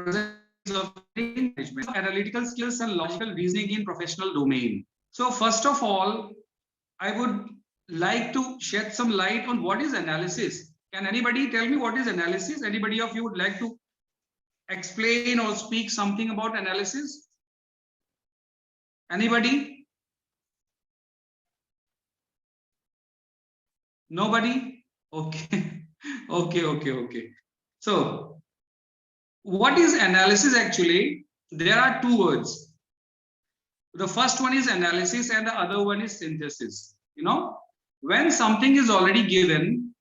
of management, analytical skills and logical reasoning in professional domain. So first of all, I would like to shed some light on what is analysis. Can anybody tell me what is analysis? Anybody of you would like to explain or speak something about analysis? Anybody? Nobody? Okay. Okay. So what is analysis actually? There are two words. The first one is analysis and the other one is synthesis. You know, when something is already given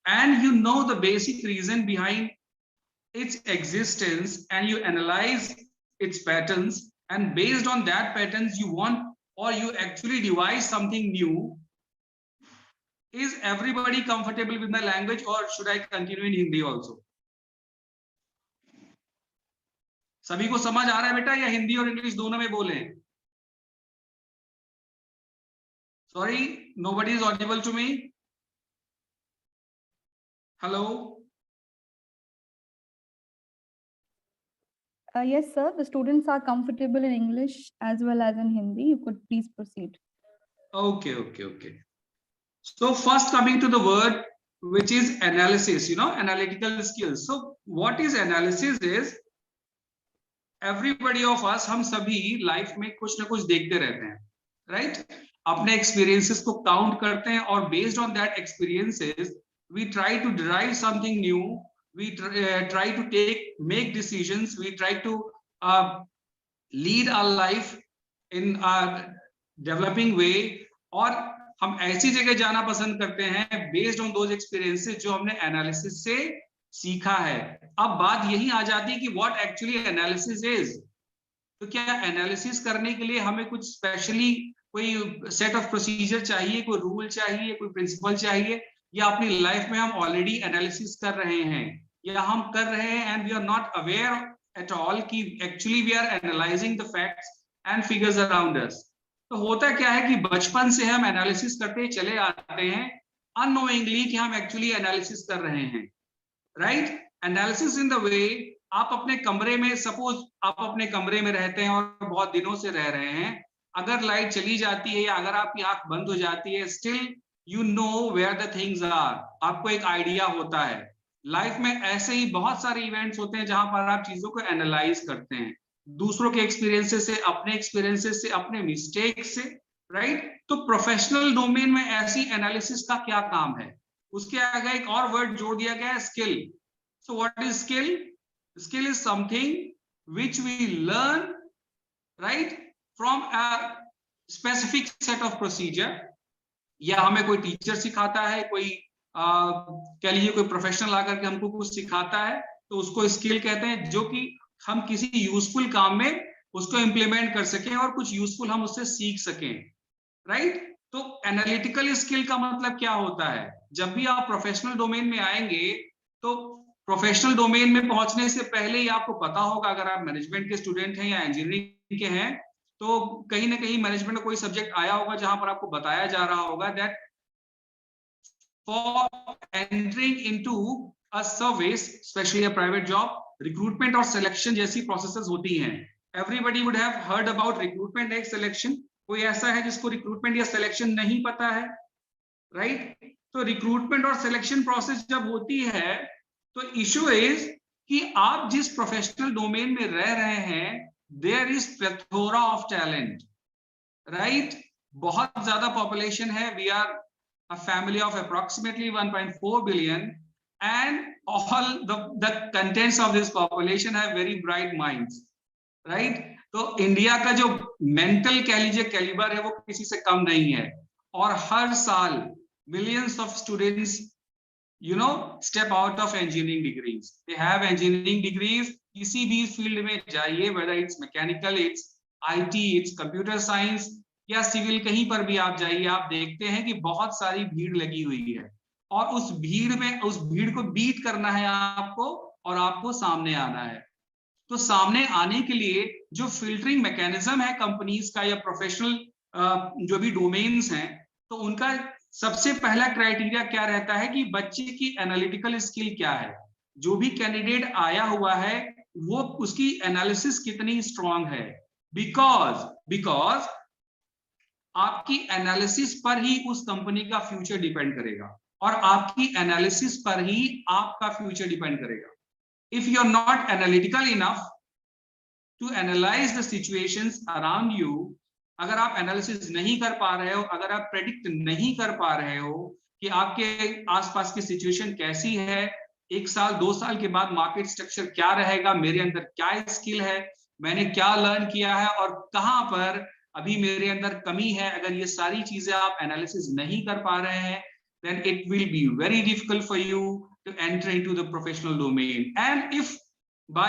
and you know the basic reason behind its existence and you analyze its patterns, and based on that patterns you want or you actually devise something new. Is everybody comfortable with my language or should I continue in Hindi also? सभी को समझ आ रहा है बेटा या हिंदी और English दोनों में बोले? Sorry, nobody is audible to me. Hello. Yes, sir. The students are comfortable in English as well as in Hindi. You could please proceed. Okay. So first coming to the word which is analysis, you know, analytical skills. So what is analysis is, everybody of us, हम सभी life में कुछ ना कुछ देखते रहते हैं, right? अपने एक्सपीरियंसेस को काउंट करते हैं और based on that experiences we try to derive something new, we try to make decisions, we try to lead our life in a developing way, और हम ऐसी जगह जाना पसंद करते हैं बेस्ड ऑन दोज एक्सपीरियंसेस जो हमने एनालिसिस से सीखा है। अब बात यही आ जाती है कि व्हाट एक्चुअली एनालिसिस इज। तो क्या एनालिसिस करने के लिए हमें कुछ स्पेशली कोई सेट ऑफ प्रोसीजर चाहिए, कोई रूल चाहिए, कोई प्रिंसिपल चाहिए, या अपनी लाइफ में हम ऑलरेडी एनालिसिस कर रहे हैं या हम कर रहे हैं and we are not aware at all कि actually we are analysing the facts and figures around us. तो होता क्या है कि बचपन से हम एनालिसिस करते चले आते हैं अननोइंगली कि हम एक्चुअली एनालिसिस कर रहे हैं, राइट? एनालिसिस इन द वे, आप अपने कमरे में, सपोज आप अपने कमरे में रहते हैं और बहुत दिनों से रह रहे हैं, अगर लाइट चली जाती है या अगर आपकी आंख बंद हो जाती है, still you know where the things are, आपको एक आइडिया होता है। लाइफ में ऐसे ही बहुत सारे इवेंट्स होते हैं जहां पर आप चीजों को एनालाइज करते हैं, दूसरों के एक्सपीरियंसेस से, अपने एक्सपीरियंसेस से, अपने मिस्टेक से, राइट? तो प्रोफेशनल डोमेन में ऐसी एनालिसिस का क्या काम है? उसके आगे एक और वर्ड जोड़ दिया गया है, skill. So what is skill? Skill is something which we learn, right, from a specific set of procedure, या हमें कोई टीचर सिखाता है, कोई कह लीजिए कोई प्रोफेशनल आकर के हमको कुछ सिखाता है, तो उसको स्किल कहते हैं, जो कि हम किसी यूजफुल काम में उसको इंप्लीमेंट कर सकें और कुछ यूजफुल हम उससे सीख सकें, राइट? तो एनालिटिकल स्किल का मतलब क्या होता है? जब भी आप प्रोफेशनल डोमेन में आएंगे, तो प्रोफेशनल डोमेन में पहुंचने से पहले ही आपको पता होगा, अगर आप मैनेजमेंट के स्टूडेंट हैं या इंजीनियरिंग के हैं, तो कहीं ना कहीं मैनेजमेंट में कोई सब्जेक्ट आया होगा जहां पर आपको बताया जा रहा होगा that for entering into a service, specially a private job, recruitment और सिलेक्शन जैसी प्रोसेसेस होती हैं। Everybody would have heard about recruitment and selection. कोई ऐसा है जिसको रिक्रूटमेंट या सिलेक्शन नहीं पता है, राइट? तो रिक्रूटमेंट और सिलेक्शन प्रोसेस जब होती है, तो इशू इज कि आप जिस प्रोफेशनल डोमेन में रह रहे हैं, there is plethora of talent, right? बहुत ज्यादा पॉपुलेशन है, we are a family of approximately 1.4 billion and all the contents of this population have very bright minds, right? तो इंडिया का जो मेंटल कह लीजिए कैलिबर है वो किसी से कम नहीं है, और हर साल millions of students, you know, step out of engineering degrees. They have engineering degrees. किसी भी फील्ड में जाइए, whether it's mechanical, it's IT, it's computer science या सिविल, कहीं पर भी आप जाइए, आप देखते हैं कि बहुत सारी भीड़ लगी हुई है, और उस भीड़ को बीट करना है आपको, और आपको सामने आना है। तो सामने आने के लिए जो फिल्टरिंग मैकेनिज्म है कंपनीज का या प्रोफेशनल जो भी डोमेन्स हैं, तो उनका सबसे पहला क्राइटेरिया क्या रहता है कि बच्चे की एनालिटिकल स्किल क्या है। जो भी कैंडिडेट आया हुआ है वो उसकी एनालिसिस कितनी स्ट्रांग है, बिकॉज आपकी एनालिसिस पर ही उस कंपनी का फ्यूचर डिपेंड करेगा और आपकी एनालिसिस पर ही आपका फ्यूचर डिपेंड करेगा। If you are not analytical enough to analyse the situations around you, अगर आप एनालिसिस नहीं कर पा रहे हो, अगर आप प्रेडिक्ट नहीं कर पा रहे हो कि आपके आसपास की सिचुएशन कैसी है, 1 साल 2 साल के बाद मार्केट स्ट्रक्चर क्या रहेगा, मेरे अंदर क्या स्किल है, मैंने क्या लर्न किया है और कहां पर अभी मेरे अंदर कमी है, अगर ये सारी चीजें आप एनालिसिस नहीं कर पा रहे हैं, then it will be very difficult for you to enter into the professional domain. And if by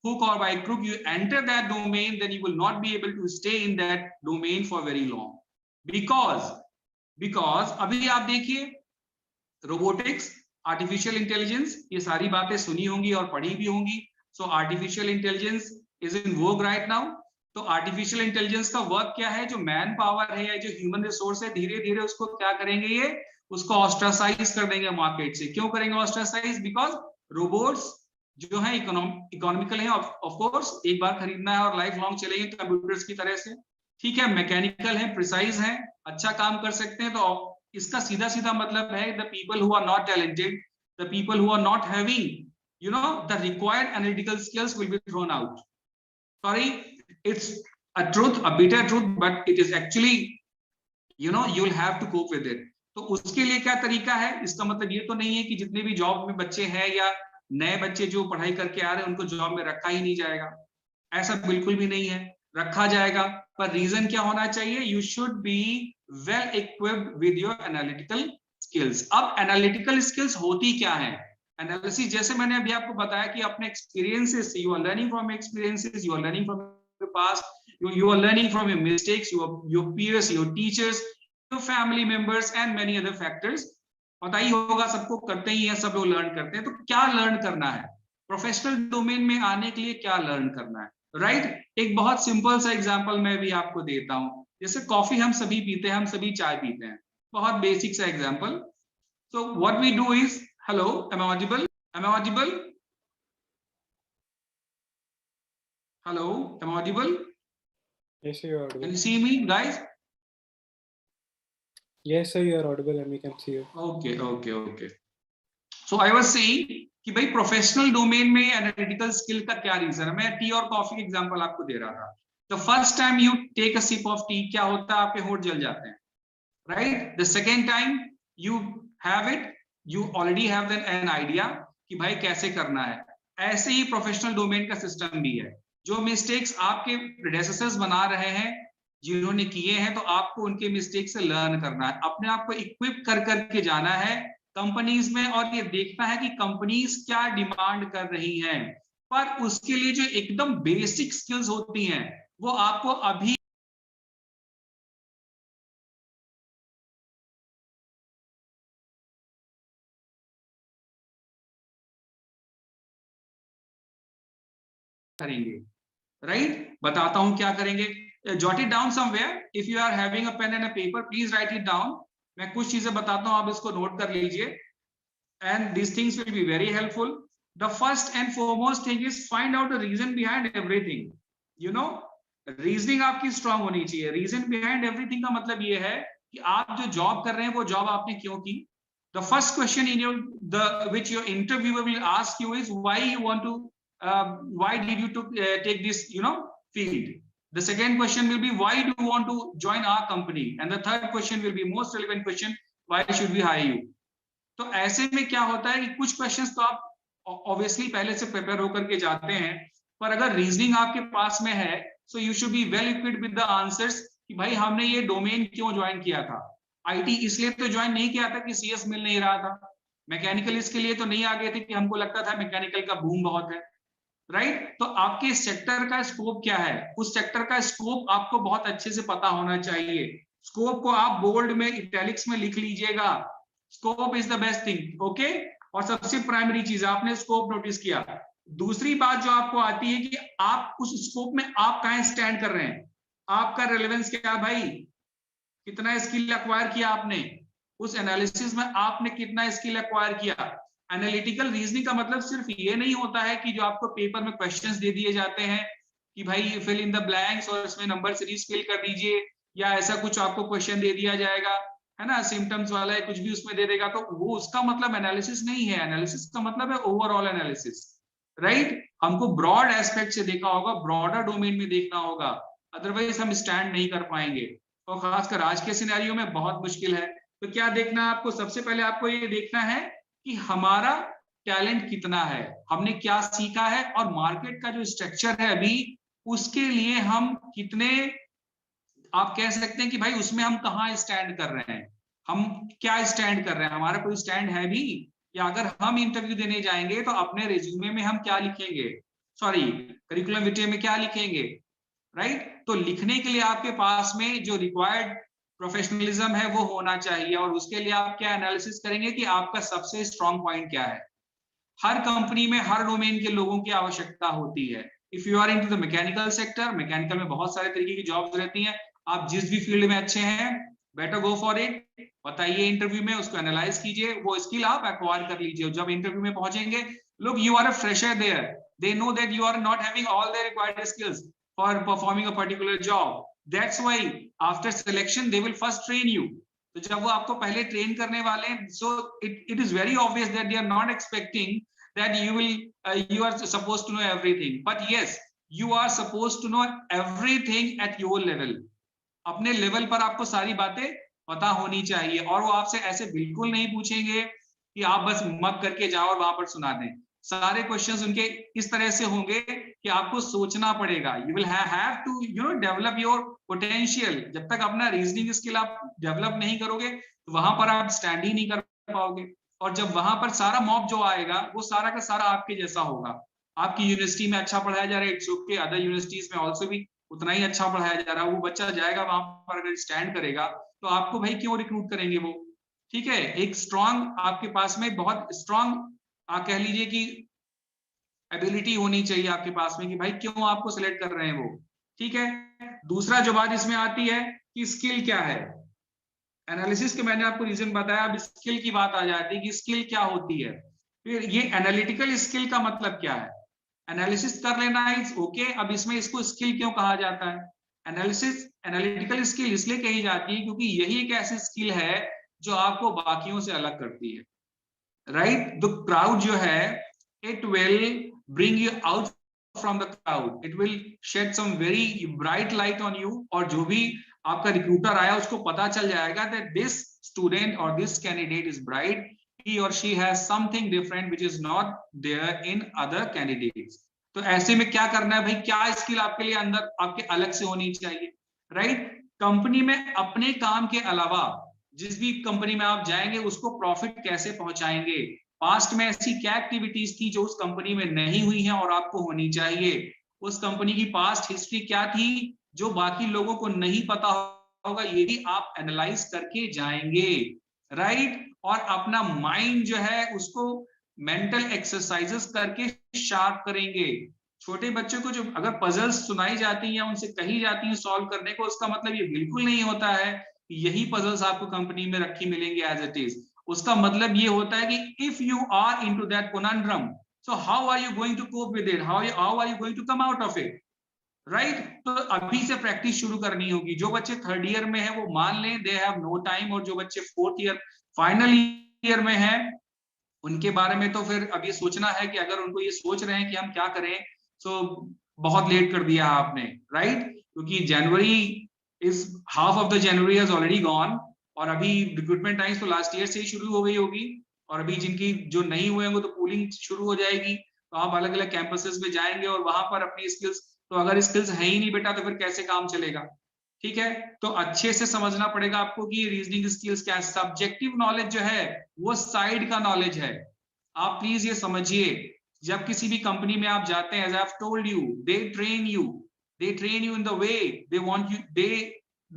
hook or by crook you enter that domain, then you will not be able to stay in that domain for very long. because अभी आप देखिए robotics, artificial intelligence, ये सारी बातें सुनी होंगी और पढ़ी भी होंगी। So artificial intelligence is in vogue right now. तो आर्टिफिशियल इंटेलिजेंस का वर्क क्या है, जो मैन पावर है या जो ह्यूमन रिसोर्स है, धीरे धीरे उसको क्या करेंगे, ये उसको ऑस्ट्रासाइज कर देंगे मार्केट से। क्यों करेंगे ऑस्ट्रासाइज? बिकॉज रोबोट्स जो है इकोनॉमिकल है, ऑफ कोर्स एक बार खरीदना है और लाइफ लॉन्ग चलेंगे कंप्यूटर्स की तरह से, ठीक है, मैकेनिकल है, प्रिसाइज है, अच्छा काम कर सकते हैं। तो इसका सीधा सीधा मतलब है the people who are not talented, the people who are not having the required analytical skills will be thrown out. Sorry, it's a truth, a bitter truth, but it is actually you'll have to cope with it. तो उसके लिए क्या तरीका है? इसका मतलब ये तो नहीं है कि जितने भी जॉब में बच्चे हैं या नए बच्चे जो पढ़ाई करके आ रहे हैं उनको जॉब में रखा ही नहीं जाएगा, ऐसा बिल्कुल भी नहीं है, रखा जाएगा। पर रीजन क्या होना चाहिए? You should be well equipped with your analytical skills. अब एनालिटिकल स्किल्स होती क्या है? एनालिसिस, जैसे मैंने अभी आपको बताया कि अपने एक्सपीरियंसेस से, you are learning from experiences, you are learning from past, you are learning from your mistakes, your peers, your teachers, your family members and many other factors. पता ही होगा, सबको करते ही है, सब लोग लर्न करते हैं। तो क्या लर्न करना है प्रोफेशनल डोमेन में आने के लिए? क्या लर्न करना है, राइट? एक बहुत सिंपल सा एग्जांपल मैं भी आपको देता हूं। जैसे कॉफी हम सभी पीते हैं, हम सभी चाय पीते हैं, बहुत बेसिक सा example. So what we do is, hello, am I audible? Am I audible? Hello, am I audible? Yes, sir, you are audible. Can you see me, guys? Yes, sir, you are audible and we can see you. Okay. So I was saying कि भाई professional domain में analytical skill का क्या reason है। मैं T और coffee example आपको दे रहा था। The first time you take a sip of tea, क्या होता है? आपके होंठ जल जाते हैं, right? The second time you have it, you already have an idea कि भाई कैसे करना है। ऐसे ही प्रोफेशनल डोमेन का सिस्टम भी है। जो मिस्टेक्स आपके प्रेडेसेसर्स बना रहे हैं, जिन्होंने किए हैं, तो आपको उनके मिस्टेक से लर्न करना है, अपने आप को इक्विप कर करके जाना है कंपनीज में, और ये देखना है कि कंपनीज क्या डिमांड कर रही हैं। पर उसके लिए जो एकदम बेसिक स्किल्स होती हैं वो आपको अभी करेंगे, राइट? बताता हूं क्या करेंगे। Jot it down somewhere, if you are having a pen and a paper, please write it down. मैं कुछ चीजें बताता हूं, आप इसको नोट कर लीजिए, and this things will be very helpful. The first and foremost thing is find out the reason behind everything. Reasoning आपकी स्ट्रांग होनी चाहिए। रीजन बिहाइंड एवरीथिंग का मतलब ये है कि आप जो जॉब कर रहे हैं वो जॉब आपने क्यों की। The first question in your which your interviewer will ask you is why you want to why did you take this field. The second question will be why do you want to join our company, and the third question will be most relevant question, why should we hire you. तो ऐसे में क्या होता है कि कुछ questions तो आप ऑब्वियसली पहले से प्रिपेयर होकर के जाते हैं, पर अगर रीजनिंग आपके पास में है so you should be well equipped with the answers कि भाई हमने ये डोमेन क्यों ज्वाइन किया था। आईटी इसलिए तो ज्वाइन नहीं किया था कि सीएस मिल नहीं रहा था, मैकेनिकल इसके लिए तो नहीं आ गए थे कि हमको लगता था मैकेनिकल का बूम बहुत है, राइट? तो आपके सेक्टर का स्कोप क्या है, उस सेक्टर का स्कोप आपको बहुत अच्छे से पता होना चाहिए। स्कोप को आप बोल्ड में इटैलिक्स में लिख लीजिएगा। Scope is the best thing, okay? और सबसे प्राइमरी चीज, आपने स्कोप नोटिस किया। दूसरी बात जो आपको आती है कि आप उस स्कोप में आप कहां स्टैंड कर रहे हैं, आपका रेलेवेंस क्या है भाई, कितना स्किल एक्वायर किया आपने उस एनालिसिस में, आपने कितना स्किल एक्वायर किया। एनालिटिकल रीजनिंग का मतलब सिर्फ ये नहीं होता है कि जो आपको पेपर में क्वेश्चंस दे दिए जाते हैं कि भाई फिल इन द ब्लैंक्स और इसमें नंबर सीरीज फिल कर दीजिए, या ऐसा कुछ आपको क्वेश्चन दे दिया जाएगा, है ना, सिम्टम्स वाला है, कुछ भी उसमें दे देगा, तो वो उसका मतलब एनालिसिस नहीं है। एनालिसिस का मतलब है ओवरऑल एनालिसिस, राइट। हमको ब्रॉड एस्पेक्ट से देखा होगा, ब्रॉडर डोमेन में देखना होगा, अदरवाइज हम स्टैंड नहीं कर पाएंगे, और खासकर आज के सिनेरियो में बहुत मुश्किल है। तो क्या देखना है आपको? सबसे पहले आपको ये देखना है कि हमारा टैलेंट कितना है, हमने क्या सीखा है, और मार्केट का जो स्ट्रक्चर है अभी, उसके लिए हम कितने, आप कह सकते हैं कि भाई उसमें हम कहाँ स्टैंड कर रहे हैं, हम क्या स्टैंड कर रहे हैं, हमारा कोई स्टैंड है भी, या अगर हम इंटरव्यू देने जाएंगे तो अपने रिज्यूमे में हम क्या लिखेंगे, सॉरी करिकुलम विटे में क्या लिखेंगे, राइट। तो लिखने के लिए आपके पास में जो रिक्वायर्ड प्रोफेशनलिज्म है वो होना चाहिए, और उसके लिए आप क्या एनालिसिस करेंगे कि आपका सबसे स्ट्रॉन्ग पॉइंट क्या है। हर कंपनी में हर डोमेन के लोगों की आवश्यकता होती है। If you are into the mechanical sector, mechanical में बहुत सारे तरीके की जॉब्स रहती हैं, आप जिस भी फील्ड में अच्छे हैं, बेटर गो फॉर इट। बताइए इंटरव्यू में, उसको एनालाइज कीजिए, वो स्किल आप एक्वायर कर लीजिए। जब इंटरव्यू में पहुंचेंगे, look you are a fresher there, they know that you are not having all the required skills for performing a particular job, that's why after selection they will first train you. तो जब वो आपको पहले train करने वाले हैं, so it is very obvious that they are not expecting that you are supposed to know everything, but yes, you are supposed to know everything at your level. अपने level पर आपको सारी बातें पता होनी चाहिए, और वो आपसे ऐसे बिल्कुल नहीं पूछेंगे कि आप बस मग करके जाओ और वहां पर सुना दें। सारे क्वेश्चंस उनके इस तरह से होंगे कि आपको सोचना पड़ेगा। You will have to develop your potential. जब तक अपना रीजनिंग स्किल आप डेवलप नहीं करोगे, तो वहां पर आप स्टैंड ही नहीं कर पाओगे। और जब वहां पर सारा मॉब जो आएगा, वो सारा का सारा आपके जैसा होगा। आपकी यूनिवर्सिटी में अच्छा पढ़ाया जा रहा है, इट्स ओके, अदर यूनिवर्सिटीज में ऑल्सो भी उतना ही अच्छा पढ़ाया जा रहा है, वो बच्चा जाएगा वहां पर, अगर स्टैंड करेगा तो आपको भाई क्यों रिक्रूट करेंगे वो। ठीक है, एक स्ट्रांग आपके पास में, बहुत स्ट्रांग आप कह लीजिए कि एबिलिटी होनी चाहिए आपके पास में, कि भाई क्यों आपको सिलेक्ट कर रहे हैं वो। ठीक है, दूसरा जो बात इसमें आती है कि स्किल क्या है। एनालिसिस के मैंने आपको रीजन बताया, अब स्किल की बात आ जाती है कि स्किल क्या होती है। फिर ये एनालिटिकल स्किल का मतलब क्या है। एनालिसिस कर लेना इज ओके, अब इसमें इसको स्किल क्यों कहा जाता है। एनालिसिस एनालिटिकल स्किल इसलिए कही जाती है क्योंकि यही एक ऐसी स्किल है जो आपको बाकियों से अलग करती है, राइट। द क्राउड जो है, it will bring you out from the crowd, it will shed some very bright light on you, और जो भी आपका रिक्रूटर आया उसको पता चल जाएगा दैट दिस स्टूडेंट और this candidate is bright, he or she has something different which is not there in other candidates. तो ऐसे में क्या करना है भाई, क्या स्किल आपके लिए अंदर आपके अलग से होनी चाहिए, राइट। कंपनी में अपने काम के अलावा जिस भी कंपनी में आप जाएंगे उसको प्रॉफिट कैसे पहुंचाएंगे। पास्ट में ऐसी क्या एक्टिविटीज थी जो उस कंपनी में नहीं हुई है और आपको होनी चाहिए। उस कंपनी की पास्ट हिस्ट्री क्या थी जो बाकी लोगों को नहीं पता होगा, ये भी आप एनालाइज करके जाएंगे, राइट। और अपना माइंड जो है उसको मेंटल एक्सरसाइजेस करके शार्प करेंगे। छोटे बच्चों को जो अगर पजल्स सुनाई जाती हैं या उनसे कही जाती हैं सॉल्व करने को, उसका मतलब ये बिल्कुल नहीं होता है कि यही पजल्स आपको कंपनी में रखी मिलेंगे एज इट इज। उसका मतलब ये होता है कि if you are into that conundrum, so how are you going to cope with it, how are you going to come out of it, right. तो अभी से प्रैक्टिस शुरू करनी होगी। जो बच्चे थर्ड ईयर में है वो मान लें दे हैव नो टाइम, और जो बच्चे फोर्थ ईयर फाइनल ईयर में है उनके बारे में तो फिर अब ये सोचना है कि अगर उनको ये सोच रहे हैं कि हम क्या करें, तो बहुत लेट कर दिया आपने, राइट। क्योंकि जनवरी is half of the January has already gone, और अभी रिक्रूटमेंट टाइम्स तो लास्ट ईयर से ही शुरू हो गई होगी, और अभी जिनकी जो नहीं हुए होंगे तो पूलिंग शुरू हो जाएगी, तो आप अलग अलग कैंपसेस में जाएंगे और वहां पर अपनी स्किल्स, तो अगर स्किल्स है ही नहीं बेटा तो फिर कैसे काम चलेगा। ठीक है, तो अच्छे से समझना पड़ेगा आपको कि रीजनिंग स्किल्स क्या है। सब्जेक्टिव नॉलेज जो है वो साइड का नॉलेज है, आप प्लीज ये समझिए। जब किसी भी कंपनी में आप जाते हैं, as I have told you, they train you in the way they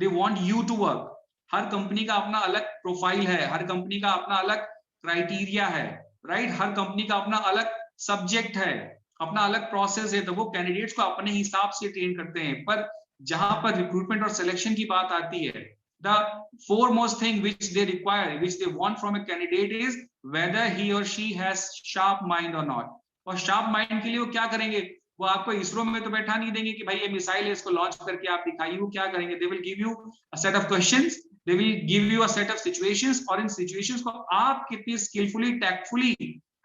want you to work. हर कंपनी का अपना अलग प्रोफाइल है, हर कंपनी का अपना अलग क्राइटेरिया है, राइट। हर कंपनी का अपना अलग सब्जेक्ट है, अपना अलग प्रोसेस है, तो वो कैंडिडेट्स को अपने हिसाब से ट्रेन करते हैं। पर जहां पर रिक्रूटमेंट और सिलेक्शन की बात आती है, the foremost thing which they require, which they want from a candidate is whether he or she has sharp mind or not. और sharp mind के लिए वो क्या करेंगे? वो आपको इसरो में तो बैठा नहीं देंगे कि भाई ये मिसाइल है, इसको लॉन्च करके आप दिखाइए। वो क्या करेंगे? They will give you a set of questions, they will give you a set of situations, और इन सिचुएशंस को आप कितनी स्किलफुली, टैक्टफुली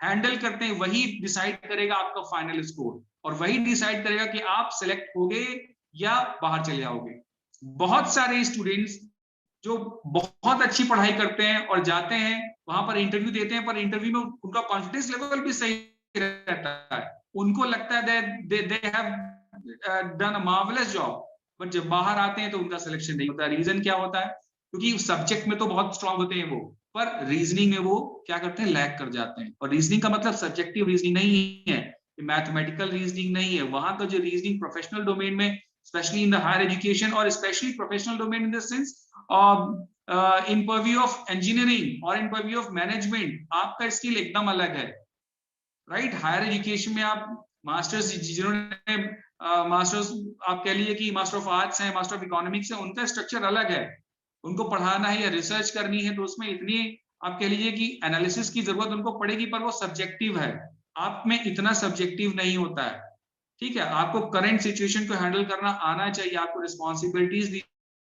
हैंडल करते हैं, वही डिसाइड करेगा आपका फाइनल स्कोर, और वही डिसाइड करेगा कि आप सिलेक्ट होगे या बाहर चले जाओगे। बहुत सारे स्टूडेंट्स जो बहुत अच्छी पढ़ाई करते हैं और जाते हैं वहां पर इंटरव्यू देते हैं, पर इंटरव्यू में उनका कॉन्फिडेंस लेवल भी सही रहता है, उनको लगता है they have done a marvellous job, but जब बाहर आते हैं तो उनका सिलेक्शन नहीं होता। रीजन क्या होता है? क्योंकि सब्जेक्ट में तो बहुत स्ट्रांग होते हैं वो, पर रीजनिंग में वो क्या करते हैं? लैग कर जाते हैं। और रीजनिंग का मतलब सब्जेक्टिव रीजनिंग नहीं है, मैथमेटिकल रीजनिंग नहीं है। वहां का जो रीजनिंग प्रोफेशनल डोमेन में, specially in the higher education और specially professional domain in the sense in purview of engineering और इन पर्व्यू ऑफ मैनेजमेंट, आपका स्किल एकदम अलग है, राइट? हायर एजुकेशन में आप मास्टर्स, जिन्होंने मास्टर्स आप कह लीजिए कि मास्टर ऑफ आर्ट्स है, मास्टर ऑफ इकोनॉमिक्स है, उनका स्ट्रक्चर अलग है। उनको पढ़ाना है या रिसर्च करनी है तो उसमें इतनी आप कह लीजिए कि एनालिसिस की जरूरत उनको पड़ेगी, पर वो सब्जेक्टिव है। आप में इतना सब्जेक्टिव नहीं होता है, ठीक है? आपको करंट सिचुएशन को हैंडल करना आना चाहिए, आपको रिस्पॉन्सिबिलिटीज दी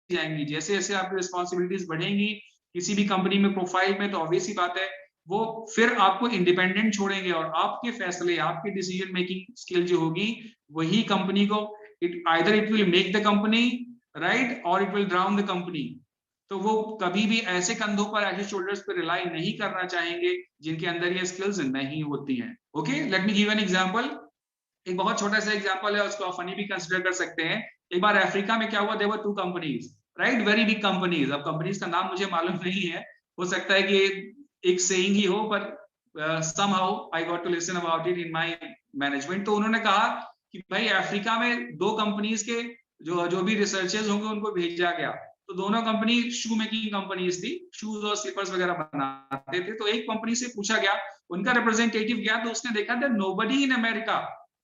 जाएंगी। जैसे जैसे आपकी रिस्पॉन्सिबिलिटीज बढ़ेंगी किसी भी कंपनी में, प्रोफाइल में, तो ऑब्वियस ही बात है वो फिर आपको इंडिपेंडेंट छोड़ेंगे, और आपके फैसले, आपकी डिसीजन मेकिंग स्किल जो होगी वही कंपनी को, either it will make the company right or it will drown the company. तो वो कभी भी ऐसे कंधों पर, ऐसे शोल्डर्स पर रिलाई नहीं करना चाहेंगे जिनके अंदर ये स्किल्स नहीं होती हैं। Okay, let me give an example. एक बहुत छोटा सा एग्जांपल है, उसको आप फनी भी कंसीडर कर सकते हैं। एक बार अफ्रीका में क्या हुआ, there were two companies, right, very big companies. अब कंपनीज का नाम मुझे मालूम नहीं है, हो सकता है कि एक सेइंग ही हो, पर somehow I got to listen about it in my management। तो उन्होंने कहा कि भाई अफ्रीका में दो कंपनीज के जो भी रिसर्चर्स होंगे उनको भेजा गया। तो दोनों कंपनी शू मेकिंग कंपनीज थी, शूज और स्लीपर्स वगैरह बनाते थे। तो एक कंपनी से पूछा गया, उनका रिप्रेजेंटेटिव गया, तो उसने देखा that nobody in America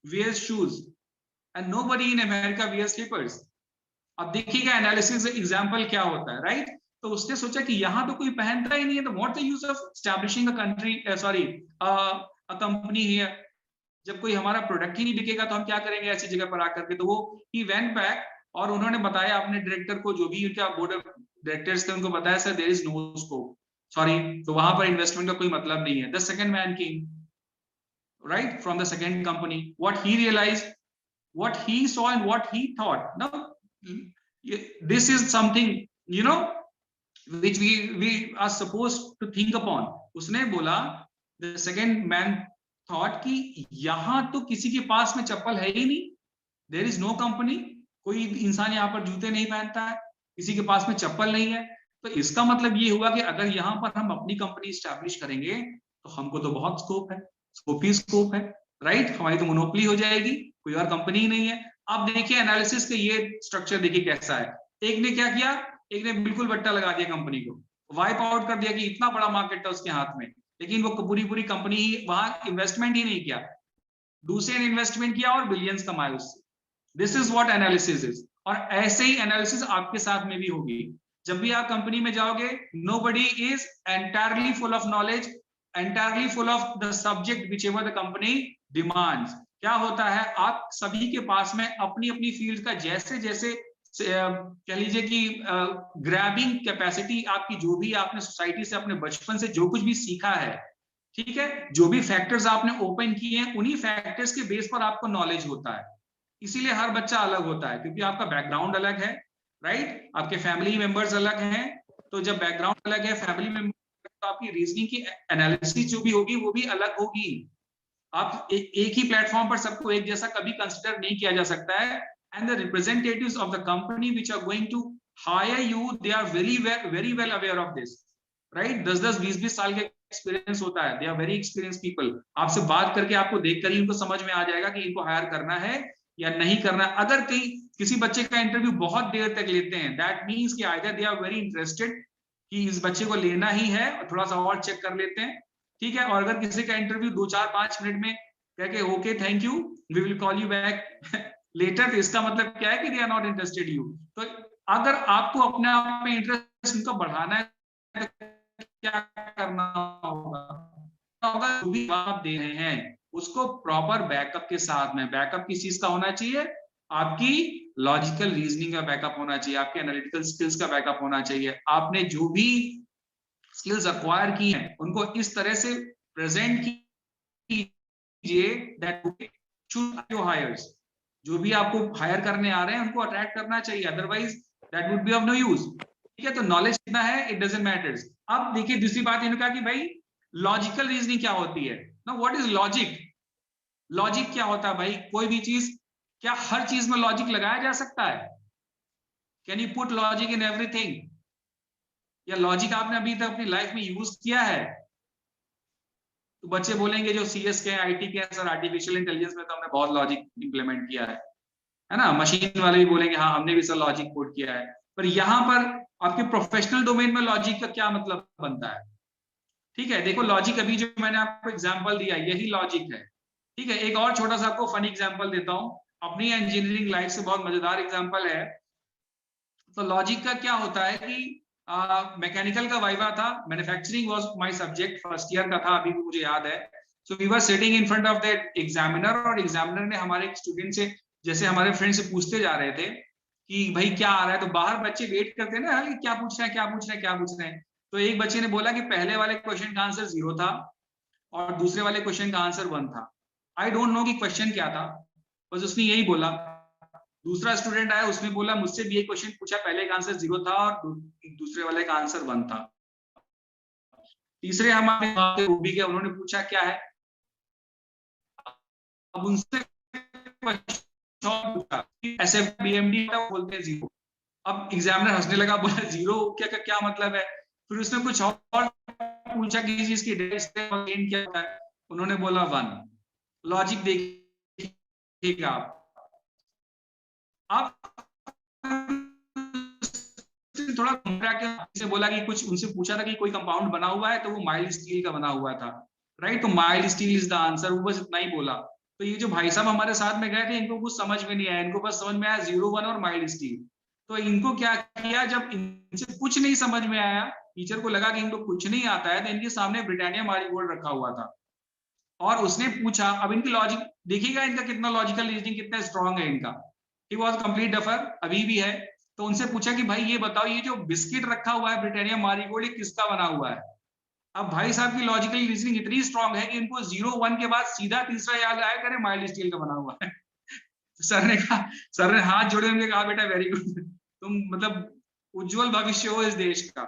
wears shoes and nobody in America wears slippers। अब देखिएगा एनालिसिस एग्जांपल क्या होता है, राइट? तो उसने सोचा कि यहाँ तो कोई पहनता ही नहीं है, तो what the use of establishing a country, sorry a company here. जब कोई हमारा प्रोडक्ट ही नहीं बिकेगा तो हम क्या करेंगे ऐसी जगह पर आकर के? तो वो ही वेंट बैक और उन्होंने बताया अपने डायरेक्टर को, जो भी उनका बोर्ड ऑफ डायरेक्टर्स थे, उनको बताया sir there is no scope, sorry, तो वहां पर इन्वेस्टमेंट का कोई मतलब नहीं है। The second man came, right, from the second company. What he realized, what he saw and what he thought, now this is something, you know, which we are supposed to think upon। उसने बोला, the second man thought कि यहाँ तो किसी के पास में चप्पल है ही नहीं, there is no company, कोई इंसान यहाँ पर जूते नहीं पहनता है, किसी के पास में चप्पल नहीं है। तो इसका मतलब ये हुआ कि अगर यहाँ पर हम अपनी कंपनी स्टैब्लिश करेंगे तो हमको तो बहुत स्कोप है, स्कोप ही स्कोप है, राइट? हमारी तो मोनोपोली हो जाएगी, कोई और कंपनी ही नहीं है। अब देखिए एनालिसिस का ये स्ट्रक्चर देखिए कैसा है। एक ने क्या किया, एक ने बिल्कुल बट्टा लगा दिया, कंपनी को वाइप आउट कर दिया कि इतना बड़ा मार्केट था उसके हाथ में, लेकिन वो पूरी कंपनी ही वहां इन्वेस्टमेंट ही नहीं किया। दूसरे ने इन्वेस्टमेंट किया और बिलियंस कमाए उससे। This is what analysis is. और ऐसे ही एनालिसिस आपके साथ में भी होगी। जब भी आप कंपनी में जाओगे, nobody is entirely full of knowledge, entirely full of the subject which ever the company demands. क्या होता है, आप सभी के पास में अपनी अपनी फील्ड का जैसे जैसे कह लीजिए कि ग्रैबिंग कैपेसिटी आपकी, जो भी आपने सोसाइटी से अपने बचपन से जो कुछ भी सीखा है, ठीक है, जो भी फैक्टर्स आपने ओपन किए हैं, उन्हीं फैक्टर्स के बेस पर आपको नॉलेज होता है। इसीलिए हर बच्चा अलग होता है, क्योंकि आपका बैकग्राउंड अलग है, राइट? आपके फैमिली मेंबर्स अलग हैं। तो जब बैकग्राउंड अलग है, फैमिली मेंबर, तो आपकी रीजनिंग की एनालिसिस जो भी होगी वो भी अलग होगी। आप एक ही प्लेटफॉर्म पर सबको एक जैसा कभी कंसिडर नहीं किया जा सकता है। And the representatives of the company which are going to hire you, they are very well aware of this, right? 10-10, 20-20 साल के एक्सपीरियंस होता है, they are very experience people. आपसे बात करके, आपको देखकर ही उनको समझ में आ जाएगा कि इनको हायर करना है या नहीं करना। अगर कहीं किसी बच्चे का इंटरव्यू बहुत देर तक लेते हैं, दैट मीन्स कि either they are very interested कि इस बच्चे को लेना ही है, और थोड़ा सा और चेक कर लेते हैं, ठीक है। और अगर किसी का इंटरव्यू 2-4-5 मिनट में कह के okay thank you, we will call you back later, तो इसका मतलब क्या है कि they are not interested you. तो अगर आपको अपने आप में इंटरेस्ट इनको बढ़ाना है तो क्या करना होगा, जो भी आप दे रहे हैं उसको प्रॉपर बैकअप के साथ में, बैकअप किस चीज का होना चाहिए, आपकी लॉजिकल रीजनिंग का बैकअप होना चाहिए, आपके एनालिटिकल स्किल्स का बैकअप होना चाहिए। आपने जो भी स्किल्स अक्वायर की हैं उनको इस तरह से प्रेजेंट कीजिए दैट योर हायर्स, जो भी आपको हायर करने आ रहे हैं उनको अट्रैक्ट करना चाहिए, otherwise that would be of no use. ठीक है, तो नॉलेज कितना है इट डजंट मैटर्स। अब देखिए दूसरी बात इन्होंने कहा कि भाई लॉजिकल रीजनिंग क्या होती है ना, व्हाट इज लॉजिक। लॉजिक क्या होता है भाई, कोई भी चीज, क्या हर चीज में लॉजिक लगाया जा सकता है, can you put logic in everything, या लॉजिक आपने अभी तक अपनी लाइफ में यूज किया है। तो बच्चे बोलेंगे जो सीएस के आईटी के सर आर्टिफिशियल इंटेलिजेंस में तो हमने बहुत लॉजिक इंप्लीमेंट किया है ना, मशीन वाले भी बोलेंगे हाँ हमने भी सर लॉजिक कोड किया है। पर यहां पर आपके प्रोफेशनल डोमेन में लॉजिक का क्या मतलब बनता है। ठीक है, देखो लॉजिक अभी जो मैंने आपको एग्जांपल दिया यही लॉजिक है। ठीक है, एक और छोटा सा आपको फनी एग्जांपल देता हूं, अपनी इंजीनियरिंग लाइफ से बहुत मजेदार एग्जांपल है। तो लॉजिक का क्या होता है कि मैकेनिकल का वाइवा था, manufacturing was my subject, first year का था, अभी भी मुझे याद है। So we were sitting in front of the examiner, और एग्जामिनर ने हमारे एक स्टूडेंट से, जैसे हमारे फ्रेंड से पूछते जा रहे थे कि भाई क्या आ रहा है, तो बाहर बच्चे वेट करते हैं ना, क्या पूछ रहे हैं क्या पूछ रहे हैं क्या पूछ रहे हैं। तो एक बच्चे ने बोला कि पहले वाले क्वेश्चन का आंसर 0 था और दूसरे वाले क्वेश्चन का आंसर 1 था। आई डोंट नो कि क्वेश्चन क्या था, बस उसने यही बोला। दूसरा स्टूडेंट आया, उसने बोला मुझसे भी ये क्वेश्चन पूछा, पहले का आंसर 0 था और दूसरे वाले का आंसर 1 था। तीसरे हमारे रूबी के, उन्होंने पूछा क्या है, अब उनसे ऐसे बीएमडी बोलते हैं 0। अब एग्जामिनर हंसने लगा, बोला 0 क्या क्या मतलब है। फिर उसने कुछ और पूछा कि चीज की गेन क्या होता है, उन्होंने बोला 1। लॉजिक देखिएगा आप थोड़ा से बोला कि कुछ उनसे पूछा था कि कोई कंपाउंड बना हुआ है तो वो माइल्ड स्टील का बना हुआ था, राइट, तो mild steel is the answer, वो बस इतना ही बोला। तो ये जो भाई साहब हमारे साथ में गए थे इनको कुछ समझ में नहीं आया, इनको बस समझ में आया 0, 1 और माइल्ड स्टील। तो इनको क्या किया, जब इनसे कुछ नहीं समझ में आया, टीचर को लगा कि इनको कुछ नहीं आता है, तो इनके सामने ब्रिटानिया मारी गोल्ड रखा हुआ था और उसने पूछा। अब इनकी लॉजिक देखिएगा, इनका कितना लॉजिकल रीजनिंग कितना स्ट्रांग है इनका। ही वाज कंप्लीट डफर, अभी भी है। तो उनसे पूछा कि भाई ये बताओ, ये जो बिस्किट रखा हुआ है ब्रिटानिया मारी गोल्ड, ये किसका बना हुआ है। अब भाई साहब की लॉजिकल रीजनिंग इतनी स्ट्रांग है कि इनको 0, 1 के बाद सीधा तीसरा याद आया, करे माइल्ड स्टील का बना हुआ है। सर ने कहा, सर ने हाथ जोड़े उनके कहा बेटा वेरी गुड, तुम मतलब उज्जवल भविष्य हो इस देश का।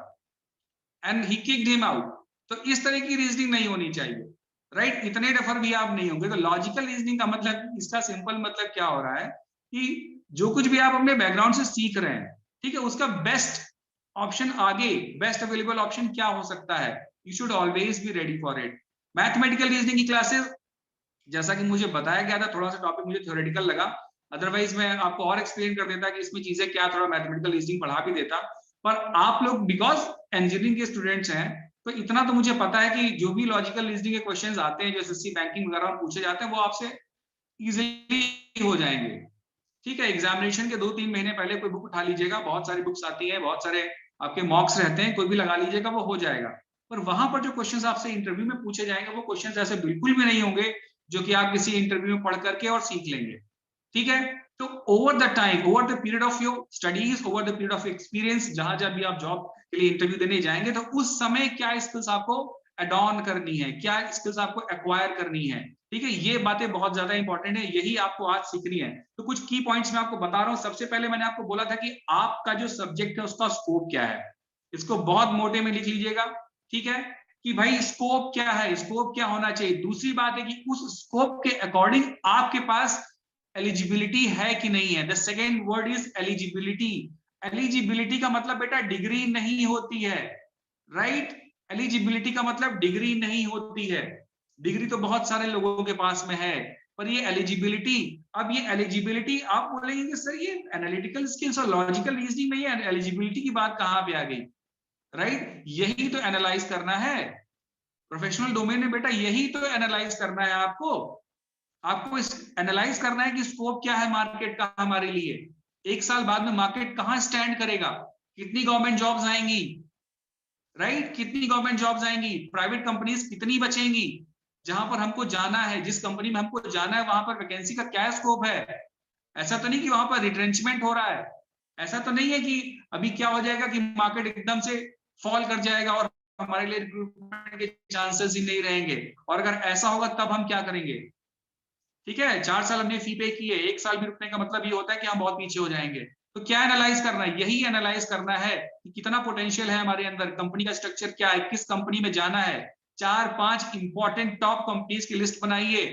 And he kicked him out. तो इस तरह की रीजनिंग नहीं होनी चाहिए, राइट, इतने डफर भी आप नहीं होंगे। तो लॉजिकल रीजनिंग का मतलब, इसका सिंपल मतलब क्या हो रहा है कि जो कुछ भी आप अपने बैकग्राउंड से सीख रहे हैं, ठीक है, उसका बेस्ट ऑप्शन आगे, बेस्ट अवेलेबल ऑप्शन क्या हो सकता है, you should always be ready for it. Mathematical reasoning की क्लासेस, जैसा कि मुझे बताया गया था, थोड़ा सा टॉपिक मुझे थ्योरेटिकल लगा, अदरवाइज मैं आपको और एक्सप्लेन कर देता कि इसमें चीजें क्या, थोड़ा मैथमेटिकल रीजनिंग पढ़ा भी देता। पर आप लोग बिकॉज इंजीनियरिंग के स्टूडेंट्स हैं, तो इतना तो मुझे पता है कि जो भी लॉजिकल रीजनिंग के क्वेश्चंस आते हैं जो एसएससी बैंकिंग वगैरह में पूछे जाते हैं, वो आपसे इजीली हो जाएंगे। ठीक है, एग्जामिनेशन के 2-3 महीने पहले कोई बुक उठा लीजिएगा, बहुत सारी बुक्स आती हैं, बहुत सारे आपके मॉक्स रहते हैं, कोई भी लगा लीजिएगा, वो हो जाएगा। पर वहां पर जो क्वेश्चंस आपसे इंटरव्यू में पूछे जाएंगे, वो क्वेश्चंस ऐसे बिल्कुल भी नहीं होंगे जो कि आप किसी इंटरव्यू में पढ़ करके और सीख लेंगे। ठीक है, तो over the time, over the period of your studies, over the period of experience, जहां जब भी आप जॉब के लिए इंटरव्यू देने जाएंगे, तो उस समय क्या स्किल्स आपको एडॉन करनी है, क्या स्किल्स आपको एक्वायर करनी है। ठीक है, ये बातें बहुत ज्यादा इंपॉर्टेंट है, यही आपको आज सीखनी है। तो कुछ की पॉइंट्स मैं आपको बता रहा हूं। सबसे पहले मैंने आपको बोला था कि आपका जो सब्जेक्ट है उसका स्कोप क्या है, इसको बहुत मोटे में लिख लीजिएगा। ठीक है, कि भाई स्कोप क्या है, स्कोप क्या होना चाहिए। दूसरी बात है कि उस स्कोप के अकॉर्डिंग आपके पास एलिजिबिलिटी है कि नहीं है। The second word is eligibility. Eligibility का मतलब बेटा डिग्री नहीं होती है, राइट, एलिजिबिलिटी का मतलब डिग्री नहीं होती है। डिग्री तो बहुत सारे लोगों के पास में है, पर ये एलिजिबिलिटी, अब ये एलिजिबिलिटी आप बोलेंगे कि सर ये एनालिटिकल स्किल्स और लॉजिकल रीजनिंग में ये एलिजिबिलिटी की बात कहां पे आ गई, राइट, यही तो एनालाइज करना है प्रोफेशनल डोमेन में बेटा, यही तो एनालाइज करना है आपको। आपको इस एनालाइज करना है कि स्कोप क्या है मार्केट का हमारे लिए, 1 साल बाद में मार्केट कहां स्टैंड करेगा। कितनी गवर्नमेंट जॉब्स आएंगी, राइट? कितनी गवर्नमेंट जॉब्स आएंगी, प्राइवेट कंपनीज कितनी बचेंगी? जहां पर हमको जाना है, जिस कंपनी में हमको जाना है, वहां पर वैकेंसी का क्या स्कोप है? ऐसा तो नहीं कि वहां पर रिट्रेंचमेंट हो रहा है, ऐसा तो नहीं है कि अभी क्या हो जाएगा कि मार्केट एकदम से फॉल कर जाएगा और हमारे लिए रिक्रूटमेंट के चांसेस ही नहीं रहेंगे। और अगर ऐसा होगा तब हम क्या करेंगे? ठीक है, 4 साल हमने फी पे की है, 1 साल भी रुकने का मतलब ये होता है कि हम बहुत पीछे हो जाएंगे। तो क्या एनालाइज करना है? यही एनालाइज करना है कि कितना पोटेंशियल है हमारे अंदर, कंपनी का स्ट्रक्चर क्या है, किस कंपनी में जाना है। 4-5 इंपॉर्टेंट टॉप कंपनीज की लिस्ट बनाइए,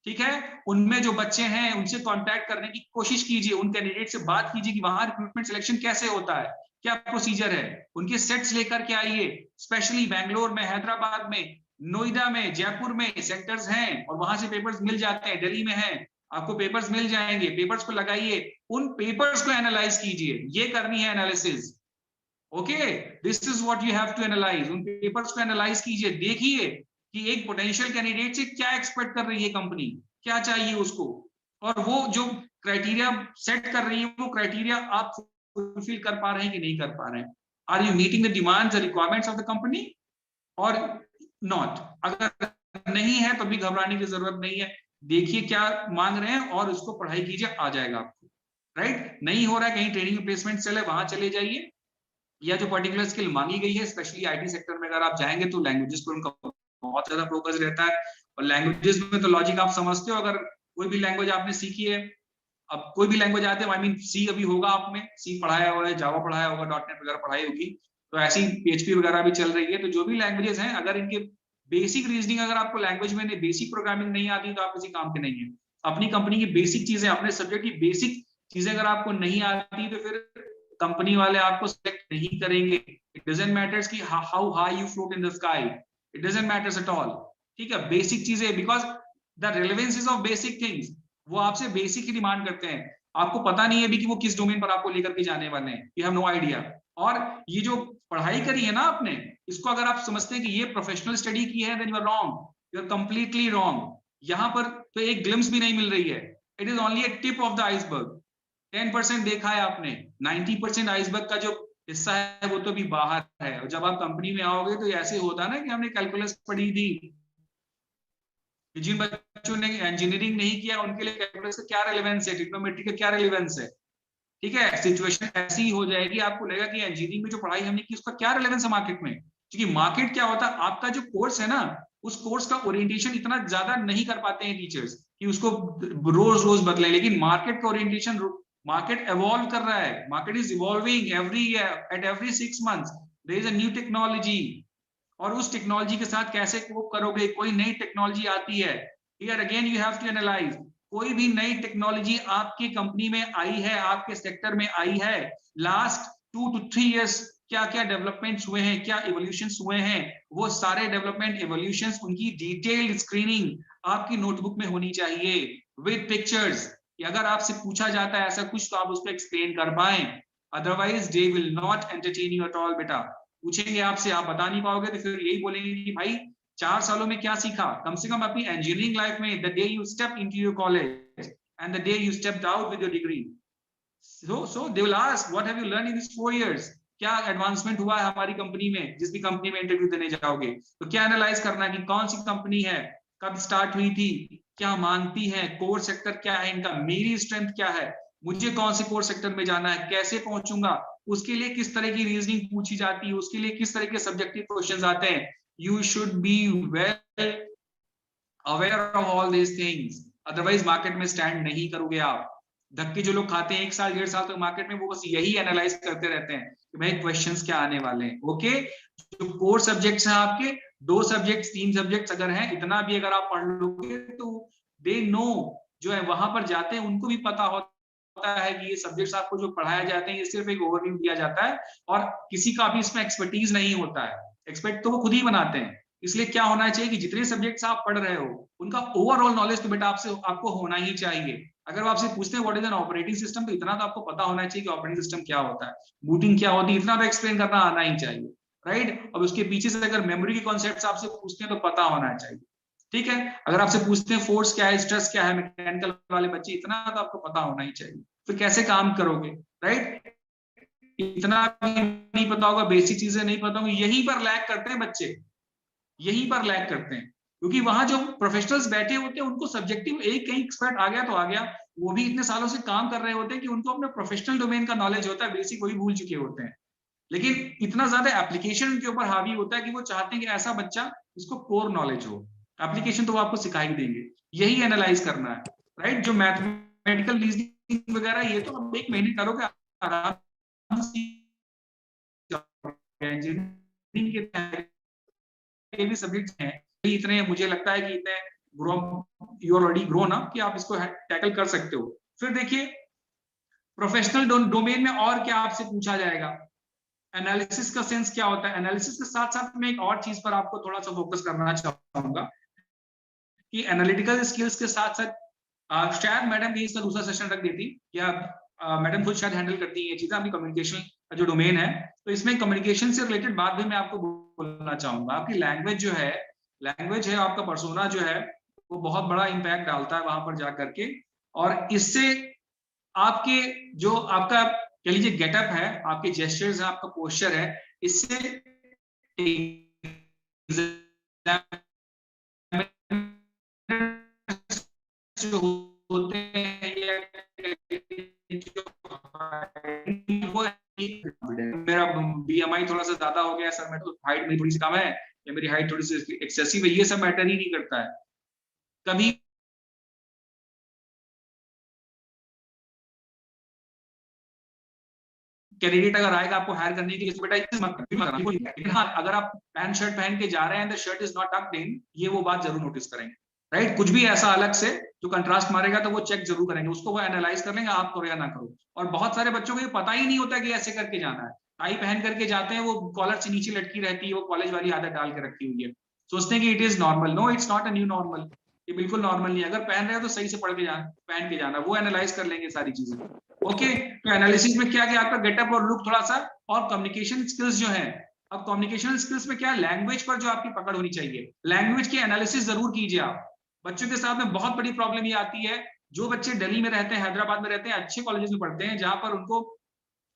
ठीक है? उनमें जो बच्चे हैं उनसे कांटेक्ट करने की कोशिश कीजिए, उन कैंडिडेट से बात कीजिए कि वहां रिक्रूटमेंट सिलेक्शन कैसे होता है, क्या प्रोसीजर है, उनके सेट्स लेकर के आइए। स्पेशली बैंगलोर में, हैदराबाद में, नोएडा में, जयपुर में सेंटर्स हैं और वहां से पेपर्स मिल जाते हैं। दिल्ली में है, आपको पेपर्स मिल जाएंगे, पेपर्स को लगाइए, उन पेपर्स को एनालाइज कीजिए, ये करनी है analysis. Okay, this is what you have to analyze. उन पेपर्स को एनालाइज कीजिए, देखिए कि एक पोटेंशियल कैंडिडेट से क्या एक्सपेक्ट कर रही है कंपनी, क्या चाहिए उसको, और वो जो क्राइटेरिया सेट कर रही है वो क्राइटेरिया आप फुलफिल कर पा रहे हैं कि नहीं कर पा रहे हैं। Are you meeting the demands the requirements of the company और नॉट? अगर नहीं है तो भी घबराने की जरूरत नहीं है, देखिए क्या मांग रहे हैं और उसको पढ़ाई कीजिए, आ जाएगा आपको, राइट? नहीं हो रहा है, कहीं ट्रेनिंग प्लेसमेंट चले, वहां चले जाइए, या जो पर्टिकुलर स्किल मांगी गई है, स्पेशली आईटी सेक्टर में अगर आप जाएंगे तो लैंग्वेजेस पर उनका बहुत ज्यादा फोकस रहता है। और लैंग्वेजेस में तो लॉजिक आप समझते हो, अगर कोई भी लैंग्वेज आपने सीखी है, अब कोई भी लैंग्वेज आते हैं, आई मीन सी अभी होगा, आपने सी पढ़ाया हुआ है, जावा पढ़ाया होगा, डॉटनेट वगैरह पढ़ाई होगी, तो ऐसी पीएचपी वगैरह भी चल रही है। तो जो भी लैंग्वेजेस हैं, अगर इनके बेसिक रीजनिंग अगर आपको लैंग्वेज में बेसिक प्रोग्रामिंग नहीं आती तो आप किसी काम के नहीं है। अपनी कंपनी की बेसिक चीजें, अपने सब्जेक्ट की बेसिक चीजें अगर आपको नहीं आती तो फिर कंपनी वाले आपको सिलेक्ट नहीं करेंगे। इट डजंट मैटर्स कि how high you float in the sky, it doesn't matters at all, ठीक है? बेसिक चीजें, because the relevance of basic things, वो आपसे बेसिक ही डिमांड करते हैं। आपको पता नहीं है भी कि वो किस डोमेन पर आपको लेकर के जाने वाले हैं, यू हैव नो आइडिया। और ये जो पढ़ाई करी है ना आपने, इसको अगर आप समझते हैं कि ये प्रोफेशनल स्टडी की है, then you are wrong, you are completely wrong. यहाँ पर तो एक ग्लिम्स भी नहीं मिल रही है, it is only A tip of the iceberg. 10% देखा है आपने, 90% आइसबर्ग का जो हिस्सा है वो तो भी बाहर है। और जब आप कंपनी में आओगे तो ऐसे होता है ना कि हमने कैलकुलस पढ़ी थी, जिन बच्चों ने इंजीनियरिंग नहीं किया उनके लिए कैलकुलस का क्या रेलेवेंस है, ट्रिग्नोमेट्री का क्या रेलेवेंस है, ठीक है? सिचुएशन ऐसी ही हो जाएगी, आपको लगेगा कि इंजीनियरिंग में जो पढ़ाई हमने की उसका क्या रेलेवेंस है मार्केट में। क्योंकि मार्केट क्या होता है, आपका जो कोर्स है ना, उस कोर्स का ओरिएंटेशन इतना ज्यादा नहीं कर पाते हैं टीचर्स कि उसको रोज रोज बदले। लेकिन मार्केट का ओरिएंटेशन, मार्केट एवॉल्व कर रहा है, market is evolving every year, at every 6 months there is a new technology. और उस टेक्नोलॉजी के साथ कैसे कोप करोगे? कोई नई टेक्नोलॉजी आती है, here again you have to analyze. कोई भी नई टेक्नोलॉजी आपकी कंपनी में आई है, आपके सेक्टर में आई है, लास्ट 2 to 3 years क्या क्या डेवलपमेंट्स हुए हैं, क्या इवोल्यूशंस हुए हैं, वो सारे डेवलपमेंट इवोल्यूशंस, उनकी डिटेल्ड स्क्रीनिंग आपकी नोटबुक में होनी चाहिए विद पिक्चर्स। अगर आपसे पूछा जाता है ऐसा कुछ तो आप उसको एक्सप्लेन कर पाए, otherwise they will not entertain you at all. बेटा पूछेंगे आपसे, आप बता नहीं पाओगे तो फिर यही बोलेंगे कि भाई 4 सालों में क्या सीखा? कम से कम अपनी इंजीनियरिंग लाइफ में, the day you step into your college and the day you stepped out with your degree, so they will ask what have you learned in these 4 years, क्या एडवांसमेंट हुआ है हमारी कंपनी में। जिस भी company में interview देने जाओगे तो क्या एनालाइज करना है कि कौन सी कंपनी है, कब स्टार्ट हुई थी, क्या मांगती है, कोर सेक्टर क्या है इनका, मेरी स्ट्रेंथ क्या है, मुझे कौन से कोर सेक्टर में जाना है, कैसे पहुंचूंगा, उसके लिए किस तरह की रीजनिंग पूछी जाती है, उसके लिए किस तरह के सब्जेक्टिव क्वेश्चंस आते हैं। You should be well aware of all these things, otherwise market में स्टैंड नहीं करोगे आप। धक्के जो लोग खाते हैं 1 साल 1.5 साल तक मार्केट में, वो बस यही एनालाइज करते रहते हैं कि भाई क्वेश्चंस क्या आने वाले हैं। ओके, जो कोर सब्जेक्ट्स हैं आपके, 2 सब्जेक्ट्स 3 सब्जेक्ट्स अगर हैं, इतना भी अगर आप पढ़ लोगे तो दे नो, जो है वहां पर जाते हैं उनको भी पता होता है कि ये सब्जेक्ट्स आपको जो पढ़ाए जाते हैं ये सिर्फ एक ओवरव्यू दिया जाता है और किसी का भी इसमें एक्सपर्टीज नहीं होता है, एक्सपेक्ट तो वो खुद ही बनाते हैं। इसलिए क्या होना चाहिए कि जितने सब्जेक्ट्स आप पढ़ रहे हो उनका ओवरऑल नॉलेज तो बेटा आपको होना ही चाहिए। अगर वो आपसे पूछते हैं what is an operating system, तो इतना तो आपको पता होना चाहिए कि ऑपरेटिंग सिस्टम क्या होता है, बूटिंग क्या होती है, इतना तो एक्सप्लेन करना आना ही चाहिए, राइट? अब उसके पीछे से अगर मेमोरी के कॉन्सेप्ट्स आपसे पूछते हैं तो पता होना चाहिए, ठीक है? अगर आपसे पूछते हैं फोर्स क्या है, स्ट्रेस क्या है, मैकेनिकल वाले बच्चे, इतना तो आपको पता होना ही चाहिए, फिर कैसे काम करोगे, राइट? इतना भी नहीं पता होगा, बेसिक चीजें नहीं पता होंगी, यहीं पर लैग करते हैं बच्चे, यहीं पर लैग करते हैं, क्योंकि वहां जो प्रोफेशनल्स बैठे होते हैं उनको सब्जेक्टिव एक कहीं एक्सपर्ट आ गया तो आ गया, वो भी इतने सालों से काम कर रहे होते हैं कि उनको अपने प्रोफेशनल डोमेन का नॉलेज होता है, बेसिक वही भूल चुके होते हैं, लेकिन इतना ज्यादा एप्लीकेशन के ऊपर हावी होता है कि वो चाहते हैं कि ऐसा बच्चा जिसको कोर नॉलेज हो, एप्लीकेशन तो वो आपको सिखा ही देंगे, यही एनालाइज करना है, राइट। जो मैथमेटिकल रीजनिंग वगैरह ये तो आप एक महीने करोगे आराम से, इंजीनियरिंग के भी सब्जेक्ट हैं इतने, मुझे लगता है कि इतने ग्रो, यू ऑलरेडी ग्रो ना, कि आप इसको टैकल कर सकते हो। फिर देखिए प्रोफेशनल डोमेन में और क्या आपसे पूछा जाएगा, एनालिसिस का सेंस क्या होता है। एनालिसिस के साथ साथ मैं एक और चीज पर आपको थोड़ा सा फोकस करना चाहूंगा कि एनालिटिकल स्किल्स के साथ साथ शायद मैडम भी इसका दूसरा सेशन रख देती, या मैडम खुद शायद हैंडल करती है ये चीजें, आपकी कम्युनिकेशन का जो डोमेन है, तो इसमें कम्युनिकेशन से रिलेटेड बात भी मैं आपको बोलना चाहूंगा। आपकी लैंग्वेज जो है, लैंग्वेज है आपका पर्सोना जो है, वो बहुत बड़ा इम्पैक्ट डालता है वहां पर जा करके, और इससे आपके जो आपका कह लीजिए गेटअप है, आपके जेस्चर्स है, आपका पोस्चर है, इससे जो होते हैं वो मेरा बीएमआई थोड़ा सा ज्यादा हो गया सर, मैं तो हाइट मेरी थोड़ी सी कम है, या मेरी हाइट थोड़ी सी एक्सेसिव है, ये सब मैटर ही नहीं करता है। कभी कैंडिडेट अगर आएगा आपको हायर करने के लिए, बेटा लेकिन हाँ, अगर आप पैंट शर्ट पहन के जा रहे हैं, the shirt is not talked इन, ये वो बात जरूर नोटिस करेंगे, राइट। कुछ भी ऐसा अलग से जो कंट्रास्ट मारेगा तो वो चेक जरूर करेंगे, उसको वो एनालाइज कर लेंगे, आप करो या ना करो। और बहुत सारे बच्चों को ये पता ही नहीं होता कि ऐसे करके जाना है, टाई पहन करके जाते हैं, वो कॉलर से नीचे लटकी रहती है, वो कॉलेज वाली आदत डाल के रखी हुई है, सोचते हैं कि it is normal. No, it's not a new normal, ये बिल्कुल नॉर्मल नहीं है। अगर पहन रहे हो तो सही से पढ़ के जाना, पहन के जाना, वो एनालाइज कर लेंगे सारी चीजें। ओके, तो एनालिसिस में क्या क्या आपका गेटअप और लुक थोड़ा सा, और कम्युनिकेशन स्किल्स जो है, अब कम्युनिकेशन स्किल्स में क्या है, लैंग्वेज पर जो आपकी पकड़ होनी चाहिए, लैंग्वेज की एनालिसिस जरूर कीजिए आप। बच्चों के साथ में बहुत बड़ी प्रॉब्लम ये आती है, जो बच्चे दिल्ली में रहते हैं, हैदराबाद में रहते हैं, अच्छे कॉलेजेस में पढ़ते हैं, जहां पर उनको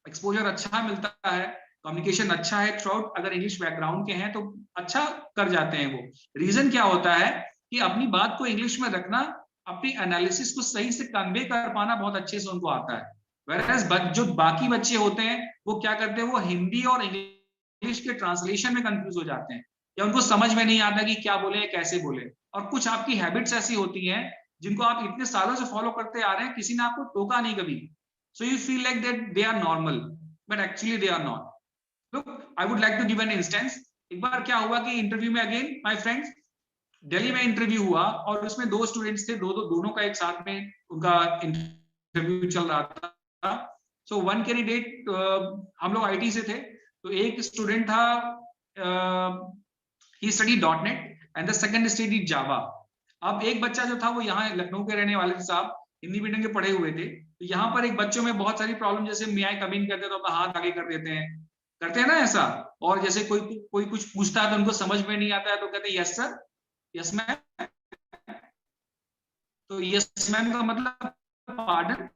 एक्सपोजर अच्छा मिलता है, कम्युनिकेशन अच्छा है थ्रू आउट, अगर इंग्लिश बैकग्राउंड के हैं तो अच्छा कर जाते हैं वो। रीजन क्या होता है कि अपनी बात को इंग्लिश में रखना, अपनी एनालिसिस को सही से कन्वे कर पाना बहुत अच्छे से उनको आता है। Whereas जो बाकी बच्चे होते हैं वो क्या करते हैं, वो हिंदी और इंग्लिश के ट्रांसलेशन में कंफ्यूज हो जाते हैं, या उनको समझ में नहीं आता कि क्या बोले कैसे बोले। और कुछ आपकी हैबिट्स ऐसी होती हैं जिनको आप इतने सालों से फॉलो करते आ रहे हैं, किसी ने आपको टोका नहीं कभी, so you feel like that they are normal, but actually they are not. Look, I would like to give an instance. एक बार क्या हुआ कि इंटरव्यू में, अगेन माय फ्रेंड्स, दिल्ली में इंटरव्यू हुआ और उसमें दो स्टूडेंट्स थे, दोनों का एक साथ में उनका इंटरव्यू चल रहा था। सो वन कैंडिडेट, हम लोग आईटी से थे, तो एक स्टूडेंट था, he study .NET and the second study Java. अब एक बच्चा जो था वो यहाँ लखनऊ के रहने वाले थे साहब, हिंदी मीडियम के पढ़े हुए थे, तो यहाँ पर एक बच्चों में बहुत सारी प्रॉब्लम, जैसे मे आई कम इन करते तो अपना हाथ आगे कर देते हैं ना ऐसा, और जैसे कोई कुछ पूछता है तो उनको समझ में नहीं आता है तो कहते हैं यस सर, यस मैम। तो यस मैम का मतलब pardon,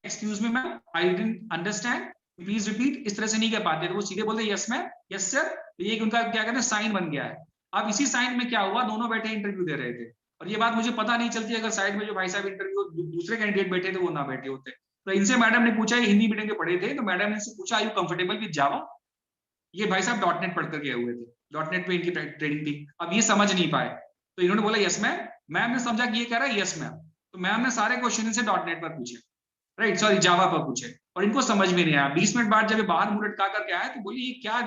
excuse me ma'am, I didn't understand, please repeat, इस तरह से नहीं कह पाते, तो वो सीधे बोलते यस मैम, यस सर। ये उनका क्या कहते हैं साइन बन गया है। अब इसी साइन में क्या हुआ, दोनों बैठे इंटरव्यू दे रहे थे, और ये बात मुझे पता नहीं चलती अगर साइड में जो भाई साहब इंटरव्यू दूसरे कैंडिडेट बैठे थे वो ना बैठे होते। तो इनसे मैडम ने पूछा, ये हिंदी मीडियम के पढ़े थे, तो मैडम ने इनसे पूछा are you comfortable with Java. ये भाई साहब .NET पढ़कर गए हुए थे, .NEट पे इनकी ट्रेनिंग थी। अब ये समझ नहीं पाए तो इन्होंने बोला यस मैम। मैम ने समझा कि ये कह रहा है यस मैम, तो मैम ने सारे क्वेश्चन इनसे .NEट पर पूछे, राइट, सॉरी जावा पर पूछे, और इनको समझ में नहीं आया। 20 मिनट बाद जब ये बाहर मुंह लटका करके आया तो बोली ये क्या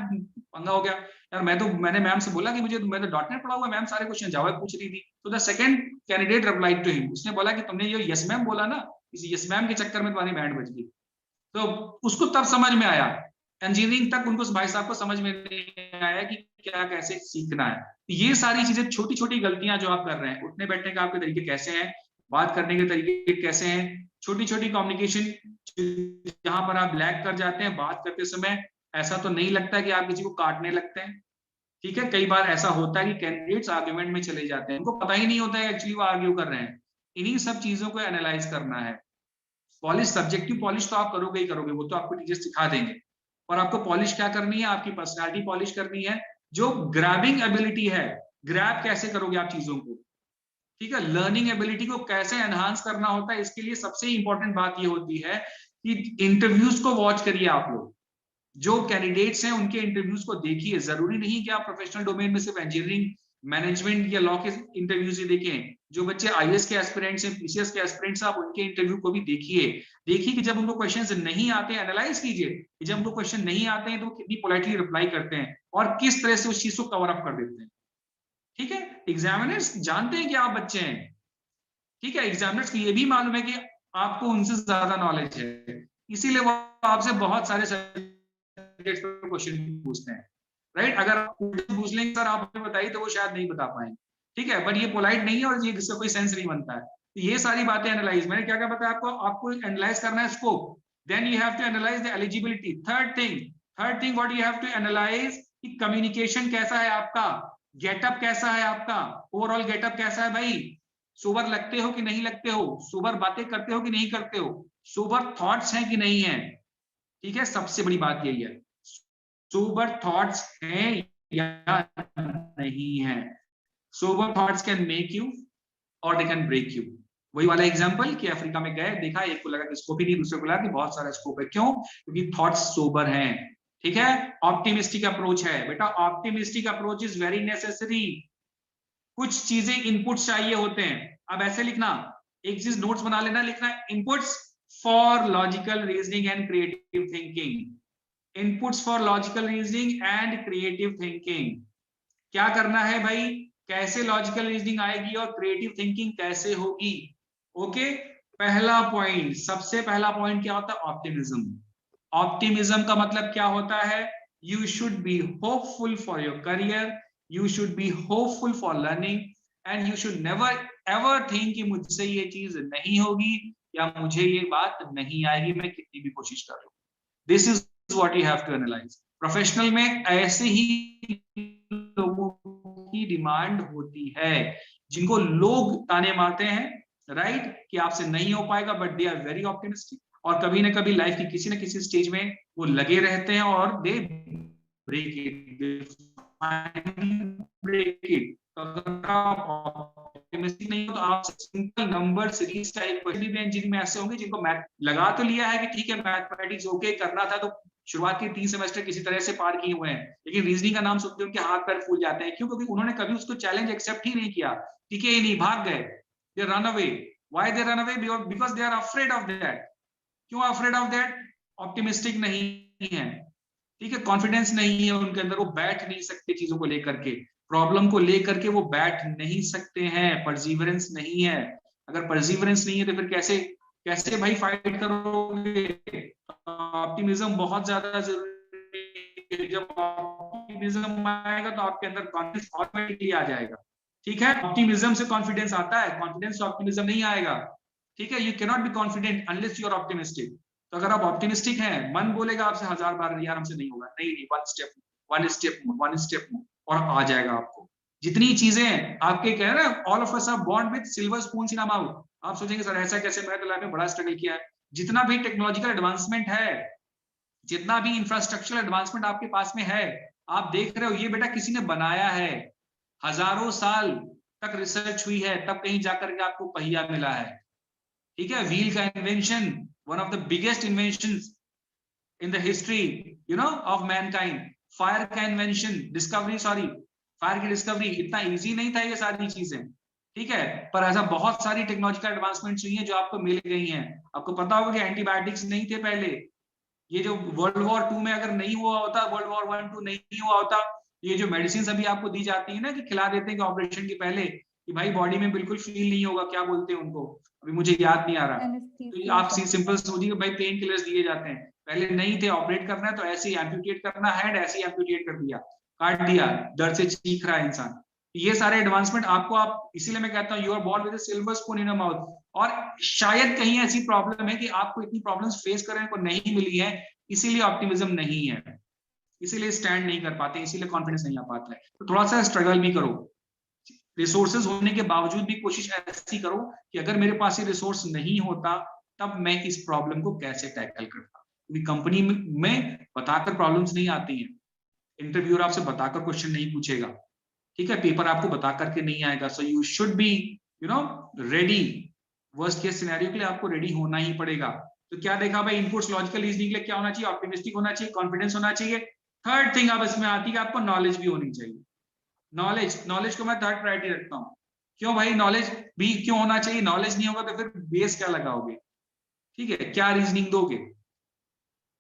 पंगा हो गया यार, मैंने मैम से बोला कि मैं तो .NEट पढ़ा हुआ, मैम सारे क्वेश्चन जावा पूछ रही थी। तो the second candidate replied to him, उसने बोला कि तुमने ये यस मैम बोला ना, इस यस मैम के चक्कर में तुम्हारी बैंड बज गई। तो उसको तब समझ में आया, इंजीनियरिंग तक उनको भाई साहब को समझ में नहीं आया कि क्या कैसे सीखना है। ये सारी चीजें, छोटी छोटी गलतियां जो आप कर रहे हैं, उठने बैठने के आपके तरीके कैसे हैं, बात करने के तरीके कैसे हैं, छोटी छोटी कम्युनिकेशन जहां पर आप लैग कर जाते हैं बात करते समय, ऐसा तो नहीं लगता कि आप किसी को काटने लगते हैं, ठीक है। कई बार ऐसा होता है कि कैंडिडेट्स आर्ग्यूमेंट में चले जाते हैं, उनको पता ही नहीं होता है एक्चुअली वो आर्ग्यू कर रहे हैं। इन्हीं सब चीजों को एनालाइज करना है। पॉलिश, सब्जेक्टिव पॉलिश तो आप करोगे ही करोगे, वो तो आपको टीचर सिखा देंगे, और आपको पॉलिश क्या करनी है, आपकी पर्सनालिटी पॉलिश करनी है। जो ग्रैबिंग एबिलिटी है, ग्रैब कैसे करोगे आप चीजों को, ठीक है, लर्निंग एबिलिटी को कैसे एनहांस करना होता है, इसके लिए सबसे इंपॉर्टेंट बात ये होती है कि इंटरव्यूज को वॉच करिए आप लोग। जो कैंडिडेट्स हैं उनके इंटरव्यूज को देखिए। जरूरी नहीं कि आप प्रोफेशनल डोमेन में सिर्फ इंजीनियरिंग, मैनेजमेंट या लॉ के इंटरव्यूज ही देखें। जो बच्चे आईएएस के एस्पिरेंट्स हैं, पीसीएस के एस्पिरेंट्स, आप उनके इंटरव्यू को भी देखिए। देखिए कि जब उनको क्वेश्चंस नहीं आते, एनालाइज कीजिए कि जब उनको क्वेश्चन नहीं आते हैं तो कितनी पोलाइटली रिप्लाई करते हैं और किस तरह से उस चीज को कवर अप कर देते हैं। ठीक है, एग्जामिनर्स जानते हैं कि आप बच्चे हैं, ठीक है, एग्जामिनर्स को ये भी मालूम है कि आपको उनसे ज्यादा नॉलेज है, इसीलिए वो आपसे बहुत सारे क्वेश्चन पूछते हैं, राइट। अगर आप पूछ लेंगे सर आप हमें बताइए, तो वो शायद नहीं बता पाएंगे, ठीक है, बट ये पोलाइट नहीं है और ये इसका कोई सेंस नहीं बनता है। तो ये सारी बातें एनालाइज, मैंने क्या क्या बताया आपको, आपको एनालाइज करना है scope, then you have to analyse the eligibility. Third thing what you have to analyze कि कम्युनिकेशन कैसा है आपका, गेटअप कैसा है आपका, ओवरऑल गेटअप कैसा है भाई, सोबर लगते हो कि नहीं लगते हो, सोबर बातें करते हो कि नहीं करते हो, सोबर थॉट्स हैं कि नहीं है, ठीक है, सबसे बड़ी बात यही है, सोबर थॉट्स हैं या नहीं है। Sober thoughts can make you और दे कैन ब्रेक यू। वही वाला एग्जांपल कि अफ्रीका में गए, देखा, एक को लगा कि स्कोप ही नहीं, दूसरे को लगा कि बहुत सारा स्कोप है। क्यों? क्योंकि थॉट्स सोबर हैं, ठीक है। ऑप्टिमिस्टिक अप्रोच है बेटा, optimistic approach is very necessary. कुछ चीजें इनपुट्स चाहिए होते हैं। अब ऐसे लिखना, एक चीज नोट्स बना लेना, लिखना inputs for logical reasoning and creative thinking. Inputs for logical reasoning and creative thinking. क्या करना है भाई, कैसे लॉजिकल रीजनिंग आएगी और क्रिएटिव थिंकिंग कैसे होगी। ओके, पहला पॉइंट, सबसे पहला पॉइंट क्या होता है, ऑप्टिमिज्म। ऑप्टिमिज्म का मतलब क्या होता है, you should be hopeful for your career, you should be hopeful for learning and you should never ever think कि मुझसे ये चीज नहीं होगी या मुझे ये बात नहीं आएगी, मैं कितनी भी कोशिश कर लूं। This is what you have to analyze. Professional में ऐसे ही लोगों की डिमांड होती है जिनको लोग ताने मारते हैं, राइट, कि आपसे नहीं हो पाएगा, but they are very optimistic और कभी ना कभी लाइफ की किसी ना किसी स्टेज में वो लगे रहते हैं और they break it, break it. अगर आप ऑप्टिमिस्टिक नहीं हो तो आप simple number series type question भी इंजीनियरिंग में ऐसे होंगे जिनको मैथ लगा तो लिया है कि ठीक है मैथमेटिक्स ओके करना था, तो शुरुआत के 3 सेमेस्टर किसी तरह से पार किए हुए हैं, लेकिन रीजनिंग का नाम सुनते उनके हाथ पैर फूल जाते हैं। क्यों? क्योंकि उन्होंने कभी उसको चैलेंज एक्सेप्ट ही नहीं किया, टिके ही नहीं, भाग गए, they run away. Why they run away? Because they are afraid of that. क्यों अफ्रेड ऑफ दैट? ऑप्टिमिस्टिक नहीं है, ठीक है, कॉन्फिडेंस नहीं है उनके अंदर, वो बैठ नहीं सकते चीजों को लेकर के, प्रॉब्लम को लेकर के वो बैठ नहीं सकते हैं, परसिवरेंस नहीं है। अगर परसिवरेंस नहीं है तो फिर कैसे कैसे भाई फाइट करोगे। ऑप्टिमिज्म बहुत ज्यादा जरूरी है। जब ऑप्टिमिज्म आएगा तो आपके अंदर कॉन्फिडेंस ऑटोमेटिकली आ जाएगा, ठीक है। ऑप्टिमिज्म से कॉन्फिडेंस आता है, कॉन्फिडेंस से ऑप्टिमिज्म नहीं आएगा, ठीक है। You can not be confident unless you are optimistic. तो अगर आप ऑप्टिमिस्टिक हैं, मन बोलेगा आपसे 1000 बार यार हमसे नहीं होगा, नहीं, वन स्टेप और आ जाएगा आपको। जितनी चीजें आपके कह रहे हैं, all of us are born with silver spoon in our mouth. आप सोचेंगे सर ऐसा कैसे, मैं तो लाइफ में बड़ा स्ट्रगल किया है। जितना भी टेक्नोलॉजिकल एडवांसमेंट है, जितना भी इंफ्रास्ट्रक्चरल एडवांसमेंट आपके पास में है, आप देख रहे हो ये बेटा किसी ने बनाया है, हजारों साल तक रिसर्च हुई है, तब कहीं जाकर के आपको पहिया मिला है, ठीक है। व्हील का invention, one of the biggest inventions in the history, you know, of mankind. Fire का इन्वेंशन, डिस्कवरी, फायर की डिस्कवरी, इतना इजी नहीं था ये सारी चीजें, ठीक है। पर ऐसा बहुत सारी टेक्नोलॉजिकल एडवांसमेंट्स हुई हैं जो आपको मिल गई हैं। आपको पता होगा कि एंटीबायोटिक्स नहीं थे पहले। ये जो वर्ल्ड वॉर 2 में अगर नहीं हुआ होता, वर्ल्ड वॉर 1 2 नहीं हुआ होता, ये जो मेडिसिन अभी आपको दी जाती है ना, कि खिला देते हैं कि ऑपरेशन के पहले कि भाई बॉडी में बिल्कुल फील नहीं होगा, क्या बोलते हैं उनको, अभी मुझे याद नहीं आ रहा। तो आप सिंपल सोचिए भाई पेन किलर्स दिए जाते हैं, पहले नहीं थे, ऑपरेट करना है तो ऐसे ही एम्प्यूटेट करना, हैंड ऐसे ही एम्प्यूटेट कर दिया, काट दिया, दर्द से चीख रहा है इंसान। ये सारे एडवांसमेंट आपको, आप इसीलिए मैं कहता हूँ you are born with a silver spoon in your mouth. और शायद कहीं ऐसी प्रॉब्लम है कि आपको इतनी प्रॉब्लम्स फेस करने को नहीं मिली है, इसीलिए ऑप्टिमिज्म नहीं है, इसीलिए स्टैंड नहीं कर पाते, इसीलिए कॉन्फिडेंस नहीं आ पाता है। तो थोड़ा सा स्ट्रगल भी करो, रिसोर्सेज होने के बावजूद भी कोशिश ऐसी करो कि अगर मेरे पास ये रिसोर्स नहीं होता तब मैं इस प्रॉब्लम को कैसे टैकल करता। क्योंकि कंपनी में बताकर प्रॉब्लम्स नहीं आती हैं, इंटरव्यूअर आपसे बताकर क्वेश्चन नहीं पूछेगा, ठीक है, पेपर आपको बता करके नहीं आएगा। So you should be ready, worst case scenario के लिए आपको रेडी होना ही पड़ेगा। तो क्या देखा भाई, इनपुट्स लॉजिकल रीजनिंग के लिए क्या होना चाहिए, ऑप्टिमिस्टिक होना चाहिए, कॉन्फिडेंस होना चाहिए। थर्ड थिंग अब इसमें आती है आपको नॉलेज भी होनी चाहिए। नॉलेज को मैं थर्ड प्रायोरिटी रखता हूँ। क्यों भाई, नॉलेज भी क्यों होना चाहिए, नॉलेज नहीं होगा तो फिर बेस क्या लगाओगे, ठीक है, क्या रीजनिंग दोगे।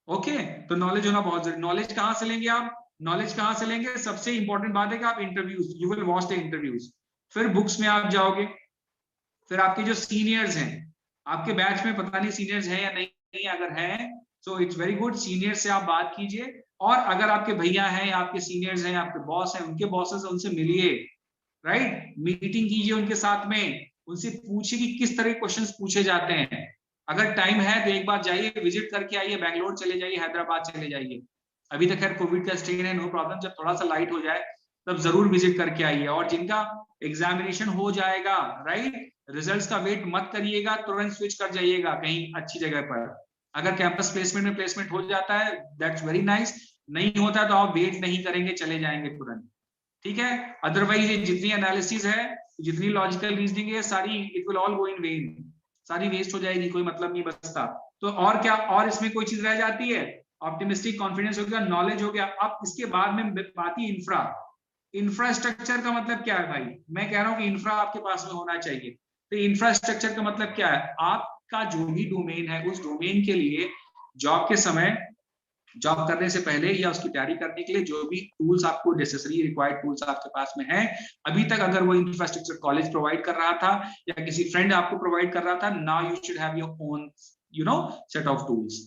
ओके, तो नॉलेज होना बहुत जरूरी। नॉलेज कहां से लेंगे आप, नॉलेज कहां से लेंगे, सबसे इंपॉर्टेंट बात है कि आप interviews, you will watch the interviews, फिर बुक्स में आप जाओगे, फिर आपके जो सीनियर्स हैं आपके बैच में, पता नहीं सीनियर्स हैं या नहीं, अगर हैं तो इट्स वेरी गुड, सीनियर से आप बात कीजिए। और अगर आपके भैया हैं या आपके सीनियर्स हैं, आपके बॉस हैं, उनके बॉसेस, उनसे मिलिए, राइट, मीटिंग कीजिए उनके साथ में, उनसे पूछिए कि किस तरह के क्वेश्चंस पूछे जाते हैं। अगर टाइम है तो एक बार जाइए, विजिट करके आइए, बैंगलोर चले जाइए, हैदराबाद चले जाइए। अभी तक खैर कोविड का स्ट्रेन है, नो प्रॉब्लम, जब थोड़ा सा लाइट हो जाए तब जरूर विजिट करके आइए। और जिनका एग्जामिनेशन हो जाएगा, राइट, रिजल्ट्स का वेट मत करिएगा, तुरंत स्विच कर जाइएगा कहीं अच्छी जगह पर। अगर कैंपस प्लेसमेंट में प्लेसमेंट हो जाता है, दैट्स वेरी नाइस, नहीं होता है तो आप वेट नहीं करेंगे, चले जाएंगे तुरंत, ठीक है। अदरवाइज ये जितनी एनालिसिस है, जितनी लॉजिकल रीजनिंग है, सारी it will all go in when, सारी वेस्ट हो जाएगी, कोई मतलब नहीं बचता। तो और क्या, और इसमें कोई चीज रह जाती है, ऑप्टिमिस्टिक, कॉन्फिडेंस हो गया, नॉलेज हो गया। अब इसके बाद में बात ही इंफ्रा, इंफ्रास्ट्रक्चर का मतलब क्या है भाई, मैं कह रहा हूं कि इंफ्रा आपके पास में होना चाहिए। तो इंफ्रास्ट्रक्चर का मतलब क्या है, आपका जो भी डोमेन है, उस डोमेन के लिए जॉब के समय, जॉब करने से पहले या उसकी तैयारी करने के लिए जो भी टूल्स आपको नेसेसरी रिक्वायर्ड टूल्स आपके पास में है, अभी तक अगर वो इंफ्रास्ट्रक्चर कॉलेज प्रोवाइड कर रहा था या किसी फ्रेंड आपको प्रोवाइड कर रहा था, now you should have your own set of tools,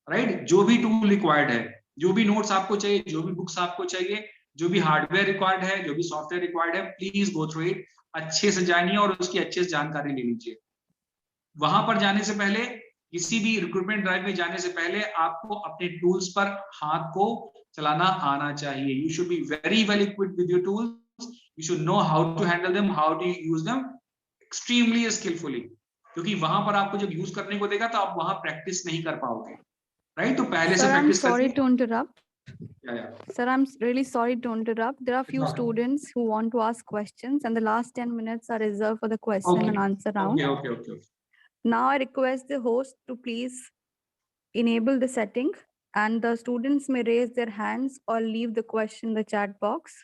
right. जो भी टूल रिक्वायर्ड है, जो भी नोट्स आपको चाहिए, जो भी बुक्स आपको चाहिए, जो भी हार्डवेयर रिक्वायर्ड है, जो भी सॉफ्टवेयर रिक्वायर्ड है, प्लीज गो थ्रू इट, अच्छे से जानिए और उसकी अच्छे से जानकारी ले लीजिए। वहां पर जाने से पहले, किसी भी रिक्रूटमेंट ड्राइव में जाने से पहले आपको अपने टूल्स पर हाथ को चलाना आना चाहिए। You should be very well equipped with your tools, you should know how to handle them, how to use them extremely skillfully, क्योंकि वहां पर आपको जब यूज करने को देगा तो आप वहां प्रैक्टिस नहीं कर पाओगे, राइट। तो पहले से practice Sir, I'm sorry to interrupt. Yeah. Sir, I'm really sorry to interrupt. There are few Okay. students who want to ask questions, and the last 10 minutes are reserved for the question Okay. and answer round. Okay. Now I request the host to please enable the setting, and the students may raise their hands or leave the question in the chat box.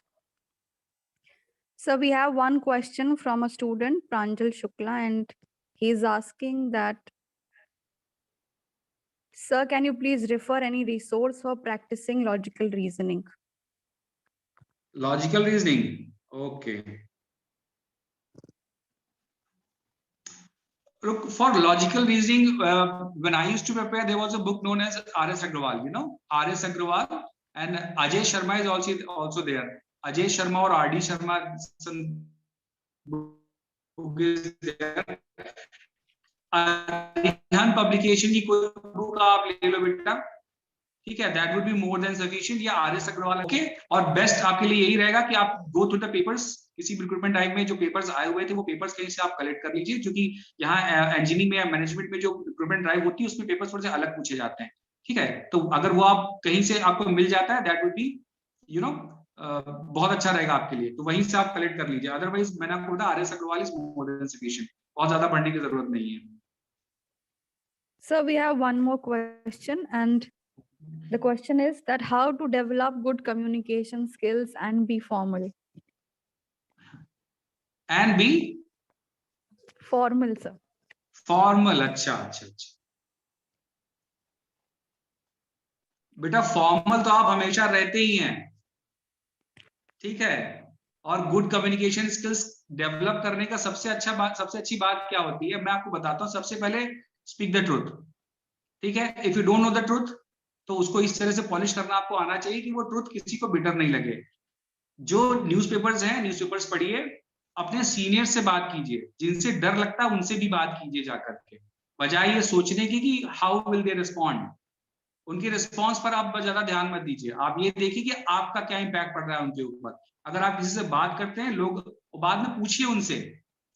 So we have one question from a student, Pranjal Shukla, and he's asking that, sir, can you please refer any resource for practicing logical reasoning? Logical reasoning, okay. Look, for logical reasoning, when I used to prepare, there was a book known as R.S. Agrawal, R.S. Agrawal, and Ajay Sharma is also there. Ajay Sharma or R.D. Sharma book is there. Arihan publication की कोई book आप ले लो बेटा, ठीक है, that would be more than sufficient, या are S Agarwal के। और बेस्ट आपके लिए यही रहेगा कि आप गो थ्रू द पेपर्स, किसी भी रिक्रूटमेंट टाइम में जो पेपर्स आए हुए थे वो पेपर्स कहीं से आप कलेक्ट कर लीजिए, क्योंकि यहाँ इंजीनियरिंग में या मैनेजमेंट में जो रिक्रूटमेंट ड्राइव होती है उसमें पेपर्स थोड़े से अलग पूछे जाते हैं, ठीक है। तो अगर वो आप कहीं से आपको मिल जाता है, दैट वुड बी बहुत अच्छा रहेगा आपके लिए, तो वहीं से आप कलेक्ट कर लीजिए। अदरवाइज मैंने आपको बताया R S Agarwal is more than sufficient, बहुत ज्यादा पढ़ने की जरूरत नहीं है। So we have one more question, and the question is that how to develop good communication skills and be formal? And be Formal, sir. Formal, अच्छा। बेटा formal तो आप हमेशा रहते ही हैं, ठीक है। और गुड कम्युनिकेशन स्किल्स डेवलप करने का सबसे अच्छी बात क्या होती है, मैं आपको बताता हूं। सबसे पहले स्पीक द ट्रुथ, ठीक है। If you don't know the truth, तो उसको इस तरह से पॉलिश करना आपको आना चाहिए कि वो ट्रुथ किसी को बिटर नहीं लगे। जो न्यूज़पेपर्स हैं, न्यूज़पेपर्स पढ़िए, अपने सीनियर से बात कीजिए, जिनसे डर लगता है उनसे भी बात कीजिए जाकर के, बजाय ये सोचने की कि हाउ विल दे रिस्पॉन्ड। उनके रिस्पॉन्स पर आप ज्यादा ध्यान मत दीजिए, आप ये देखिए कि आपका क्या इम्पैक्ट पड़ रहा है उनके ऊपर। अगर आप किसी से बात करते हैं, लोग बाद में पूछिए उनसे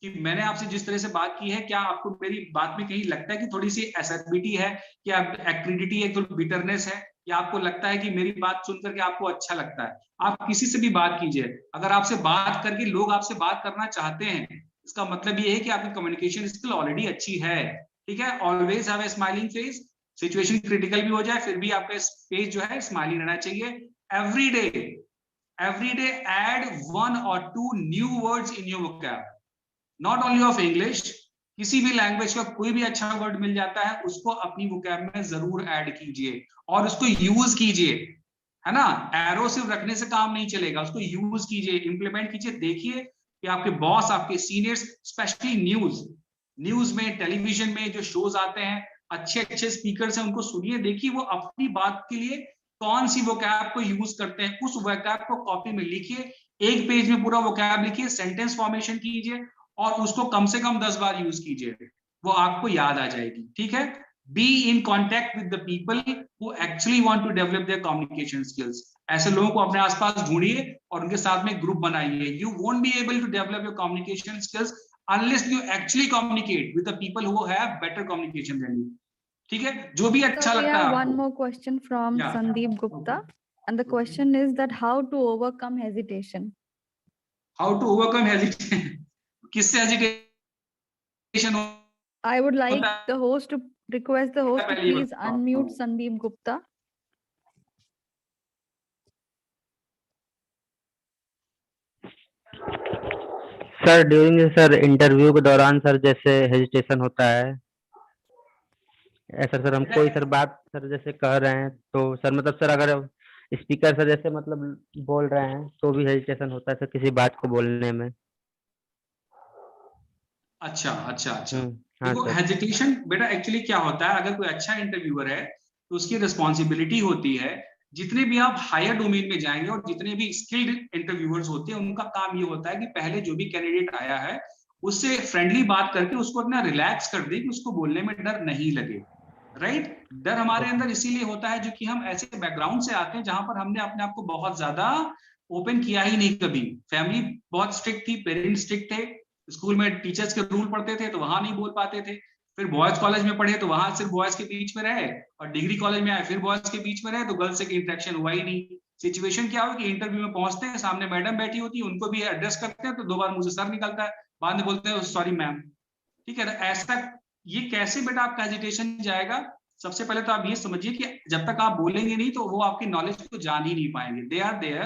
कि मैंने आपसे जिस तरह से बात की है, क्या आपको मेरी बात में कहीं लगता है कि थोड़ी सी एसिडिटी है, क्या एक्रिडिटी है, थोड़ी बिटरनेस है, या आपको लगता है कि मेरी बात सुनकर के आपको अच्छा लगता है? आप किसी से भी बात कीजिए, अगर आपसे बात करके लोग आपसे बात करना चाहते हैं, इसका मतलब ये है कि आपकी कम्युनिकेशन स्किल ऑलरेडी अच्छी है। ठीक है, always have a smiling face, situation critical भी हो जाए फिर भी आपका फेस जो है स्माइलिंग रहना चाहिए। Every day add 1 or 2 new words in your vocab, not only of English, किसी भी लैंग्वेज का कोई भी अच्छा वर्ड मिल जाता है उसको अपनी वोकैब में जरूर ऐड कीजिए और उसको यूज कीजिए, है ना। एरो सिर्फ रखने से काम नहीं चलेगा, उसको यूज कीजिए, इंप्लीमेंट कीजिए। देखिए कि आपके बॉस, आपके सीनियर्स, स्पेशली न्यूज में, टेलीविजन में जो शोज आते हैं, अच्छे अच्छे स्पीकर्स हैं, उनको सुनिए, देखिए वो अपनी बात के लिए कौन सी वोकैब को यूज करते हैं, उस वोकैब को कॉपी में लिखिए, एक पेज में पूरा वोकैब लिखिए, सेंटेंस फॉर्मेशन कीजिए और उसको कम से कम 10 बार यूज कीजिए, वो आपको याद आ जाएगी। ठीक है, be in contact with the people who actually want to develop their communication skills. ऐसे लोगों को अपने आसपास ढूंढिए और उनके साथ में ग्रुप बनाइए। You won't be able to develop your communication skills unless you actually communicate with the people who have better communication than you. ठीक है, जो भी अच्छा So we लगता है have आपको। one more question from Yeah. Sandeep Gupta, and the question is that how to overcome hesitation. How to overcome hesitation? किससे hesitation I would like होता the host to request the host to पहले ये please बताओ। unmute Sandeep Gupta. Sir during sir interview के दौरान sir जैसे hesitation होता है, ऐसा सर हम कोई सर बात सर जैसे कह रहे हैं तो सर मतलब सर अगर स्पीकर सर जैसे मतलब बोल रहे हैं तो भी हेजिटेशन होता है सर किसी बात को बोलने में। अच्छा अच्छा अच्छा, हाँ देखो सर। हेजिटेशन बेटा एक्चुअली क्या होता है, अगर कोई अच्छा इंटरव्यूअर है तो उसकी रिस्पॉन्सिबिलिटी होती है, जितने भी आप हायर डोमेन में जाएंगे और जितने भी स्किल्ड इंटरव्यूअर्स होते हैं उनका काम ये होता है कि पहले जो भी कैंडिडेट आया है उससे फ्रेंडली बात करके उसको अपना रिलैक्स कर दे कि उसको बोलने में डर नहीं लगे। राइट, डर हमारे अंदर इसीलिए होता है जो कि हम ऐसे बैकग्राउंड से आते हैं जहां पर हमने अपने आप को बहुत ज्यादा ओपन किया ही नहीं कभी। फैमिली बहुत स्ट्रिक्ट थी, पेरेंट्स स्ट्रिक्ट थे, स्कूल में टीचर्स के रूल पढ़ते थे तो वहां नहीं बोल पाते थे, फिर बॉयज कॉलेज में पढ़े तो वहां सिर्फ बॉयज के बीच में रहे, और डिग्री कॉलेज में आए फिर बॉयज के बीच में रहे तो गर्ल्स से इंटरेक्शन हुआ ही नहीं। सिचुएशन क्या हो कि इंटरव्यू में पहुंचते हैं, सामने मैडम बैठी होती है, उनको भी एड्रेस करते हैं तो 2 बार मुझे सर निकलता है, बाद में बोलते हैं सॉरी मैम। ठीक है, ऐसा ये कैसे बेटा आपका हेजिटेशन जाएगा? सबसे पहले तो आप ये समझिए कि जब तक आप बोलेंगे नहीं तो वो आपकी नॉलेज को जान ही नहीं पाएंगे। They are there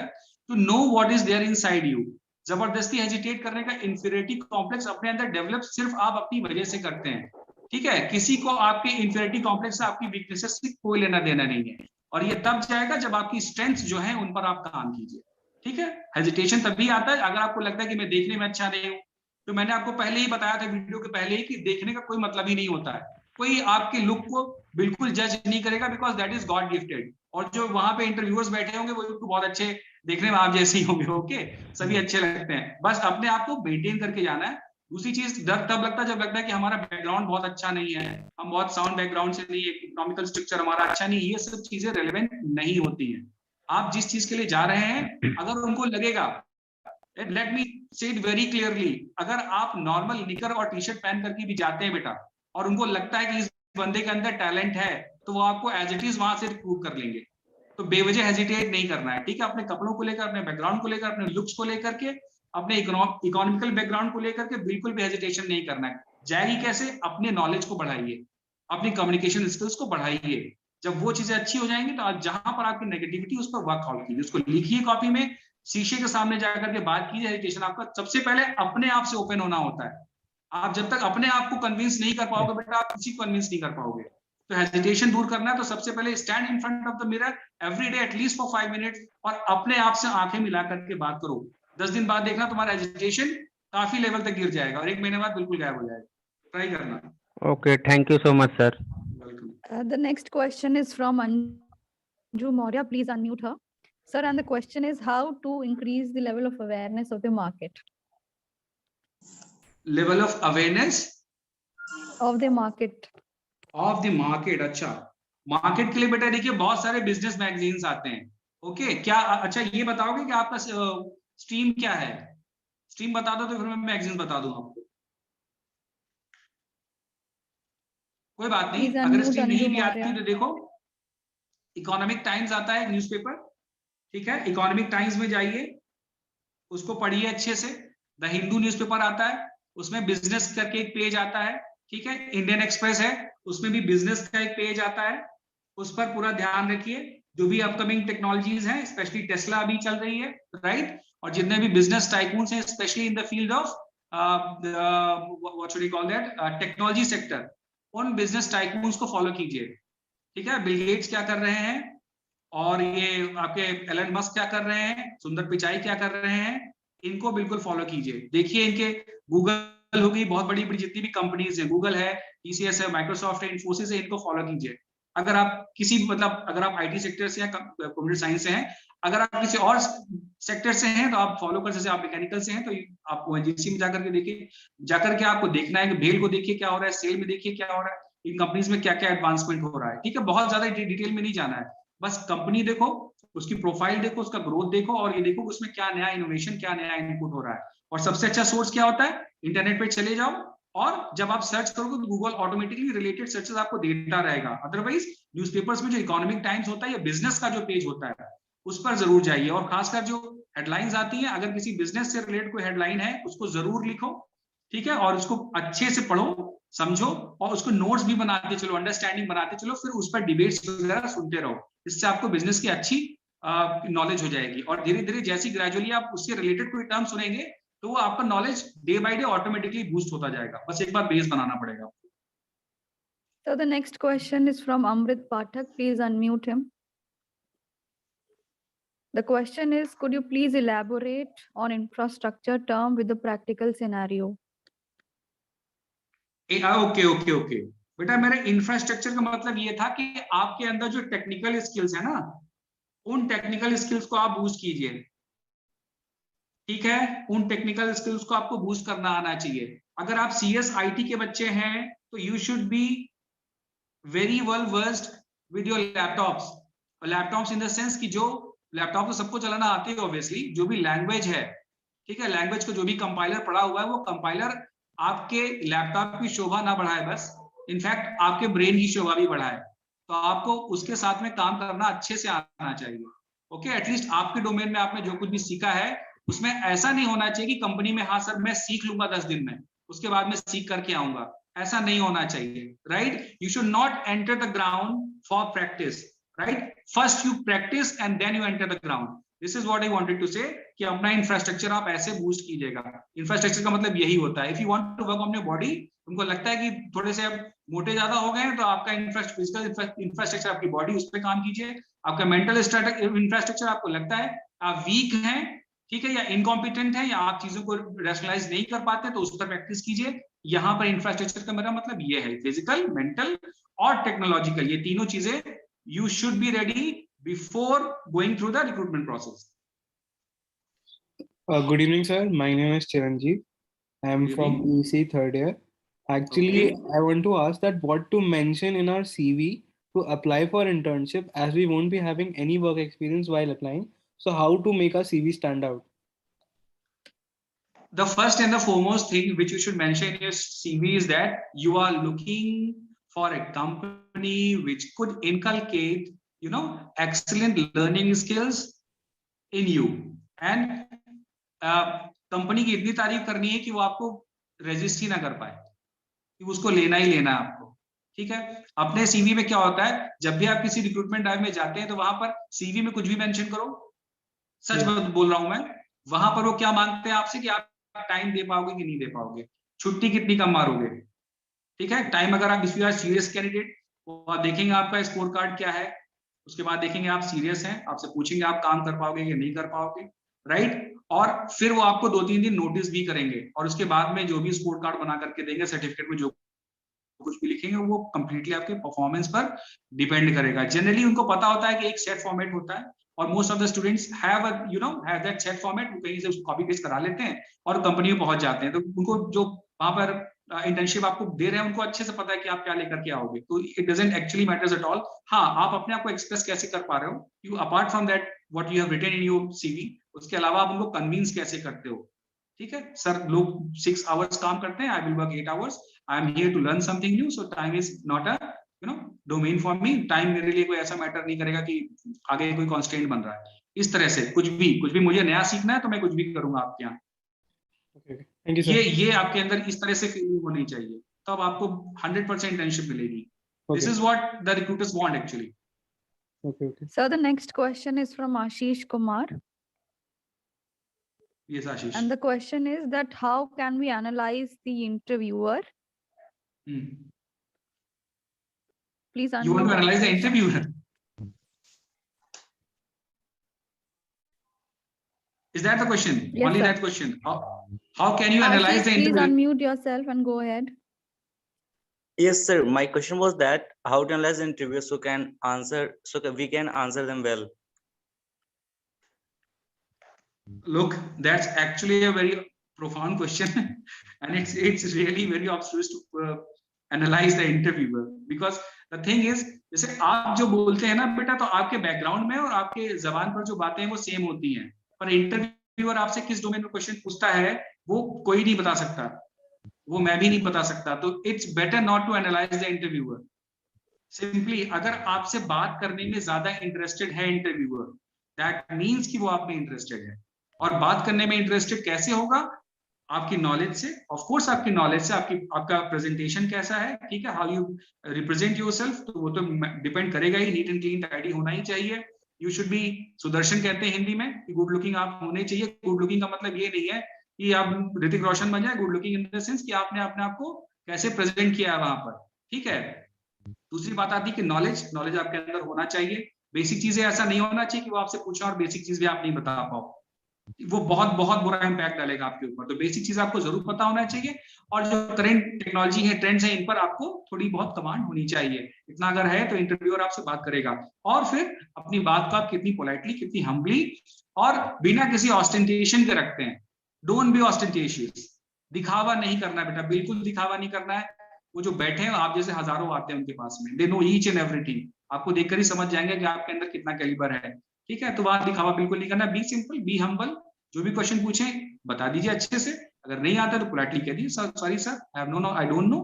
to know what is there inside you. जबरदस्ती हेजिटेट करने का इंफीरियरिटी कॉम्प्लेक्स अपने अंदर डेवलप सिर्फ आप अपनी वजह से करते हैं। ठीक है, किसी को आपके इंफीरियरिटी कॉम्प्लेक्स से, आपकी वीकनेसेस से कोई लेना देना नहीं है, और ये तब जाएगा जब आपकी स्ट्रेंथ जो है उन पर आप काम कीजिए। ठीक है, हेजिटेशन तभी आता है अगर आपको लगता है कि मैं देखने में अच्छा नहीं हूं। तो मैंने आपको पहले ही बताया था वीडियो के पहले ही कि देखने का कोई मतलब ही नहीं होता है, कोई आपके लुक को बिल्कुल जज नहीं करेगा, because that is God gifted. और जो वहां पे इंटरव्यूअर्स बैठे होंगे वो बहुत अच्छे देखने में आप जैसे ही होंगे, ओके, सभी अच्छे लगते हैं, बस अपने आप को मेंटेन करके जाना है। दूसरी चीज, डर तब लगता है जब लगता है कि हमारा बैकग्राउंड बहुत अच्छा नहीं है, हम बहुत साउंड बैकग्राउंड से नहीं है, इकोनॉमिकल स्ट्रक्चर हमारा अच्छा नहीं, ये सब चीजें रेलेवेंट नहीं होती हैं। आप जिस चीज के लिए जा रहे हैं, अगर उनको लगेगा, लेट मी से इट वेरी क्लियरली, अगर आप नॉर्मल निकर और टी शर्ट पहन करके भी जाते हैं बेटा और उनको लगता है कि इस बंदे के अंदर टैलेंट है, तो वो आपको एज इट इज वहां से प्रूव कर लेंगे। तो बेवजह हेजिटेट नहीं करना है। ठीक है, अपने कपड़ों को लेकर, अपने बैकग्राउंड को लेकर, अपने लुक्स को लेकर के, अपने इकोनॉमिकल बैकग्राउंड को लेकर के बिल्कुल भी हेजिटेशन नहीं करना है। जाएगी कैसे? अपने नॉलेज को बढ़ाइए, अपनी कम्युनिकेशन स्किल्स को बढ़ाइए। जब वो चीजें अच्छी हो जाएंगी तो आप जहां पर आपकी नेगेटिविटी उस पर वर्कआउट कीजिए, उसको लिखिए कॉपी में, शीशे के सामने जाकर के बात कीजिए। हेजिटेशन आपका सबसे पहले अपने आप से ओपन होना होता है। आप जब तक अपने आप को कन्विंस नहीं कर पाओगे बेटा, आप किसी को कन्विंस नहीं कर पाओगे। तो हेजिटेशन दूर करना है तो सबसे पहले stand in front of the mirror every day at least for 5 minutes और अपने आप से आंखें मिला करके बात करो। 10 दिन बाद देखना तुम्हारा हेजिटेशन काफी लेवल तक गिर जाएगा और 1 महीने बाद बिल्कुल गायब हो जाएगा। ट्राई करना। Okay, thank you so much sir. The next question is from Anju Maurya. Please unmute her. Sir, and the question is how to increase the level of awareness of the market. Level of awareness of the market. Of the market. अच्छा, market के लिए बेटा देखिए बहुत सारे business magazines आते हैं। Okay, क्या अच्छा ये बताओगे कि आपका स्ट्रीम क्या है? स्ट्रीम बता दो तो फिर मैं मैगजीन बता दूं आपको। कोई बात नहीं, Please अगर unmute स्क्रीन नहीं भी Anju आती Maurya. तो देखो, इकोनॉमिक टाइम्स आता है न्यूज़पेपर, ठीक है, इकोनॉमिक टाइम्स में जाइए, उसको पढ़िए अच्छे से। द हिंदू न्यूज़पेपर आता है, उसमें बिजनेस करके एक पेज आता है, ठीक है। इंडियन एक्सप्रेस है, उसमें भी बिजनेस का एक पेज आता है, उस पर पूरा ध्यान रखिए। जो भी अपकमिंग टेक्नोलॉजीज हैं, स्पेशली टेस्ला अभी चल रही है, राइट, और जितने भी बिजनेस टाइकून्स हैं, specially in the field of what should we call that, technology sector, उन बिजनेस टाइकून्स को फॉलो कीजिए, ठीक है। बिल गेट्स क्या कर रहे हैं, और ये आपके एलन मस्क क्या कर रहे हैं, सुंदर पिचाई क्या कर रहे हैं, इनको बिल्कुल फॉलो कीजिए। देखिए इनके गूगल हो गई, बहुत बड़ी बड़ी जितनी भी कंपनीज है, गूगल है, टीसीएस है, माइक्रोसॉफ्ट है, इन्फोसिस है, इनको फॉलो कीजिए। अगर आप किसी मतलब अगर आप आईटी सेक्टर से या कंप्यूटर साइंस से हैं, अगर आप किसी और सेक्टर से हैं तो आप फॉलो कर, जैसे आप मैकेनिकल से हैं तो आप ओएनजीसी में जाकर के देखिए, जाकर के आपको देखना है कि भेल को देखिए क्या हो रहा है, सेल में देखिए क्या हो रहा है, इन कंपनीज में क्या क्या एडवांसमेंट हो रहा है, ठीक है। बहुत ज्यादा डिटेल में नहीं जाना है, बस कंपनी देखो, उसकी प्रोफाइल देखो, उसका ग्रोथ देखो, और ये देखो उसमें क्या नया इनोवेशन, क्या नया इनपुट हो रहा है। और सबसे अच्छा सोर्स क्या होता है, इंटरनेट पे चले जाओ, और जब आप सर्च करोगे तो गूगल ऑटोमेटिकली रिलेटेड सर्चेस आपको देता रहेगा। अदरवाइज न्यूज़पेपर्स में जो इकोनॉमिक टाइम्स होता है या बिजनेस का जो पेज होता है, उस पर जरूर जाइए। और खासकर जो हेडलाइंस आती है, अगर किसी बिजनेस से रिलेटेड कोई हेडलाइन है, उसको जरूर लिखो, ठीक है, और उसको अच्छे से पढ़ो, समझो, और उसको नोट्स भी बनाते चलो, अंडरस्टैंडिंग बनाते चलो, फिर उस पर डिबेट्स वगैरह सुनते रहो। इससे आपको बिजनेस की अच्छी नॉलेज हो जाएगी, और धीरे धीरे जैसी ग्रेजुअली आप उससे रिलेटेड कोई टर्म सुनेंगे, तो वो आपका knowledge day by day automatically boost होता जाएगा। बस एक बार बेस बनाना पड़ेगा। So the next question is from Amrit Pathak. Please unmute him. The question is, could you please elaborate on infrastructure term with the practical scenario? Okay okay okay बेटा, मेरा infrastructure का मतलब ये था कि आपके अंदर जो टेक्निकल स्किल्स है ना, उन टेक्निकल स्किल्स को आप बूस्ट कीजिए, ठीक है। उन टेक्निकल स्किल्स को आपको बूस्ट करना आना चाहिए। अगर आप सीएस आईटी के बच्चे हैं तो you should be very well versed with your laptops. Laptops in the sense कि जो लैपटॉप तो सबको चलाना आती है ऑब्वियसली, जो भी लैंग्वेज है, ठीक है, लैंग्वेज को जो भी कंपाइलर पड़ा हुआ है, वो कंपाइलर आपके लैपटॉप की शोभा ना बढ़ाए, बस इनफैक्ट आपके ब्रेन की शोभा भी बढ़ाए। तो आपको उसके साथ में काम करना अच्छे से आना चाहिए, ओके। एटलीस्ट आपके डोमेन में आपने जो कुछ भी सीखा है, उसमें ऐसा नहीं होना चाहिए कि कंपनी में, हाँ सर मैं सीख लूंगा 10 दिन में, उसके बाद मैं सीख करके आऊंगा, ऐसा नहीं होना चाहिए, right. You should not enter the ground for practice, right. First you practice and then you enter the ground. This is what I wanted to say, कि अपना इंफ्रास्ट्रक्चर आप ऐसे बूस्ट कीजिएगा। इंफ्रास्ट्रक्चर का मतलब यही होता है, if you want to work on your body, उनको लगता है कि थोड़े से अब मोटे ज्यादा हो गए हैं, तो आपका इंफ्रास्ट्रक्चर आपकी बॉडी, उस पर काम कीजिए। आपका मेंटल इंफ्रास्ट्रक्चर आपको लगता है आप वीक हैं, ठीक है, या इनकॉम्पिटेंट है, या आप चीजों को रैशनलाइज नहीं कर पाते, तो उस पर प्रैक्टिस कीजिए। यहाँ पर इंफ्रास्ट्रक्चर का मेरा मतलब ये है, फिजिकल, मेंटल और टेक्नोलॉजिकल, ये तीनों चीजें you should be ready before going through the recruitment process. Good evening, sir. My name is Chiranjeev. I am Good from evening. EC third year. Actually, Okay. I want to ask that what to mention in our CV to apply for internship, as we won't be having any work experience while applying. So how to make our CV stand out? The first and the foremost thing which you should mention in your CV is that you are looking for a company which could inculcate, you know, excellent learning skills in you, and company की इतनी तारीफ करनी है कि वो आपको resist ही ना कर पाए, कि उसको लेना ही लेना है आपको, ठीक है। अपने सीवी में क्या होता है, जब भी आप किसी रिक्रूटमेंट ड्राइव में जाते हैं, तो वहां पर सीवी में कुछ भी मेंशन करो, सच बोल रहा हूं मैं, वहां पर वो क्या मांगते हैं आपसे, कि आप टाइम दे पाओगे कि नहीं दे पाओगे, छुट्टी कितनी कम मारोगे, ठीक है। टाइम अगर आप सीरियस कैंडिडेट, और देखेंगे आपका स्कोर कार्ड क्या है, उसके बाद देखेंगे आप सीरियस हैं, आपसे पूछेंगे आप काम कर पाओगे कि नहीं कर पाओगे, राइट। और फिर वो आपको 2-3 दिन नोटिस भी करेंगे, और उसके बाद में जो भी स्कोर कार्ड बना करके देंगे, सर्टिफिकेट में जो कुछ भी लिखेंगे, वो कंप्लीटली आपके परफॉर्मेंस पर डिपेंड करेगा। जनरली उनको पता होता है कि एक सेट फॉर्मेट होता है, और most of the students have have that set format, वो कहीं से उसको कॉपी पेस्ट करा लेते हैं और कंपनी में पहुंच जाते हैं। तो उनको जो वहां पर इंटर्नशिप आपको दे रहे हैं, उनको अच्छे से पता है कि आप क्या लेकर के आओगे, तो it doesn't actually matters at all. हाँ, आप अपने आप को एक्सप्रेस कैसे कर पा रहे हो, you apart from that what you have written in your CV, उसके अलावा आप उनको कन्विंस कैसे करते हो, ठीक है। सर लोग 6 आवर्स काम करते हैं, I will work 8 hours, I am here to learn something new, so time is not a domain for me. Time मेरे लिए कोई ऐसा मैटर नहीं करेगा कि आगे कोई कॉन्स्टेंट बन रहा है। इस तरह से कुछ भी मुझे नया सीखना है तो मैं कुछ भी करूंगा आपके यहाँ। Thank you sir. ये आपके अंदर इस तरह से फीलिंग होनी चाहिए, तब आपको 100% इंटर्नशिप मिलेगी। This is what the recruiters want actually. Okay. So the next question is from Ashish Kumar. Yes, Ashish. And the question is that how can we analyze the interviewer? Please You want to unmute analyze the yourself. interviewer? Is that the question? Yes, Only sir. that question. How can you analyze Ashish, the please interviewer? unmute yourself and go ahead. Yes, sir. My question was that how to analyze the interview so we can answer them well. Look, that's actually a very profound question, and it's really very obvious to analyze the interviewer, because the thing is, जैसे आप जो बोलते हैं ना बेटा, तो आपके background में और आपके जबान पर जो बातें हैं वो सेम होती हैं, पर इंटरव्यूअर आपसे किस डोमेन में क्वेश्चन पूछता है वो कोई नहीं बता सकता, वो मैं भी नहीं बता सकता। तो it's better not to analyse the interviewer. Simply अगर आपसे बात करने में ज्यादा इंटरेस्टेड है इंटरव्यूअर, दैट मीन्स कि वो आप में इंटरेस्टेड है। और बात करने में इंटरेस्टेड कैसे होगा? आपकी नॉलेज से, ऑफ कोर्स आपकी नॉलेज से, आपका प्रेजेंटेशन कैसा है, ठीक है, हाउ यू रिप्रेजेंट योरसेल्फ, तो वो तो डिपेंड करेगा ही। नीट एंड क्लीन टाइडी होना ही चाहिए। यू शुड बी, सुदर्शन कहते हैं हिंदी में, कि गुड लुकिंग आप होने चाहिए। गुड लुकिंग का मतलब ये नहीं है कि आप ऋतिक रोशन बन जाए, good looking in the sense कि आपने अपने आप को कैसे प्रेजेंट किया है वहां पर, ठीक है। दूसरी बात आती है कि नॉलेज आपके अंदर होना चाहिए। बेसिक चीजें ऐसा नहीं होना चाहिए कि वो आपसे पूछा और बेसिक चीज भी आप नहीं बता पाओ, वो बहुत बहुत बुरा इंपैक्ट डालेगा आपके ऊपर। तो बेसिक चीज आपको जरूर पता होना चाहिए, और जो करंट टेक्नोलॉजी है, ट्रेंड्स हैं, इन पर आपको थोड़ी बहुत कमांड होनी चाहिए। इतना अगर है तो इंटरव्यूअर आपसे बात करेगा। और फिर अपनी बात को आप कितनी पोलाइटली, कितनी हम्बली और बिना किसी ऑस्टेंटेशन के रखते हैं। डोंट बी ऑस्टेंटेशियस, दिखावा नहीं करना बेटा, बिल्कुल दिखावा नहीं करना है। वो जो बैठे हैं आप जैसे हजारों आते हैं उनके पास में, they know each and everything, आपको देखकर ही समझ जाएंगे कि आपके अंदर कितना कैलिबर है, ठीक है। तो वहां दिखावा बिल्कुल नहीं करना, बी सिंपल, बी हम्बल। जो भी क्वेश्चन पूछे बता दीजिए अच्छे से, अगर नहीं आता तो पोलाइटली कह दीजिए sorry sir, I have no, I don't know,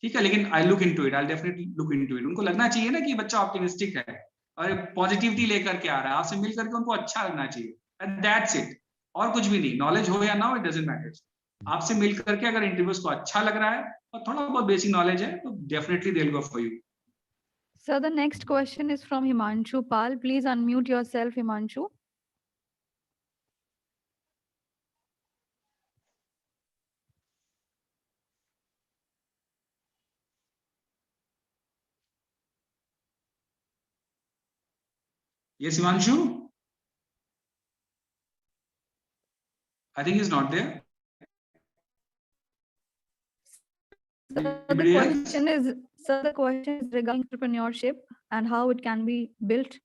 ठीक है, लेकिन I look into it, I definitely look into it. उनको लगना चाहिए ना कि बच्चा ऑप्टिमिस्टिक है और पॉजिटिविटी लेकर के आ रहा है, आपसे मिल करके उनको अच्छा लगना चाहिए, एंड दैट्स इट। और कुछ भी नहीं, नॉलेज हो या ना हो, इट डजंट मैटर। आपसे मिल करके अगर इंटरव्यूअर्स को अच्छा लग रहा है और थोड़ा बहुत बेसिक नॉलेज है तो definitely they will go for you. So the next question is from Himanshu Pal. Please unmute yourself, Himanshu. Yes, Himanshu? I think he's not there. So the question is regarding entrepreneurship and how it can be built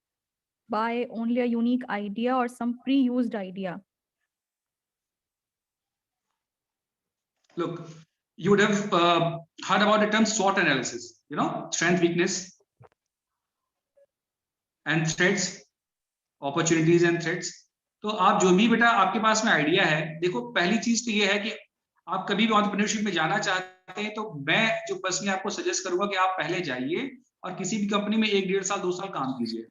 by only a unique idea or some pre-used idea. Look, you would have heard about the term SWOT analysis, you know, strength, weakness and threats, opportunities and threats. तो आप जो भी बेटा आपके पास में idea है, देखो पहली चीज तो ये है कि आप कभी भी एंटरप्रेन्योरशिप में जाना चाहते हैं तो मैं जो पर्सनली आपको सजेस्ट करूंगा कि आप पहले जाइए और किसी भी कंपनी में 1-1.5 साल 2 साल काम कीजिए,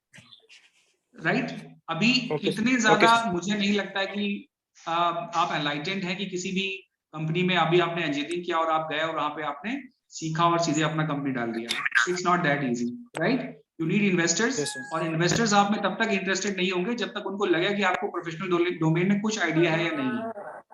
राइट। अभी इतने ज्यादा मुझे नहीं लगता है कि आप एनलाइटेंड हैं कि किसी भी कंपनी में अभी आपने इंजीनियरिंग किया और आप गए और वहां पे आपने सीखा और सीधे अपना कंपनी डाल दिया। It's not that easy, right. You need investors, और इन्वेस्टर्स आप में तब तक इंटरेस्टेड नहीं होंगे जब तक उनको लगे कि आपको प्रोफेशनल डोमेन में कुछ आइडिया है या नहीं।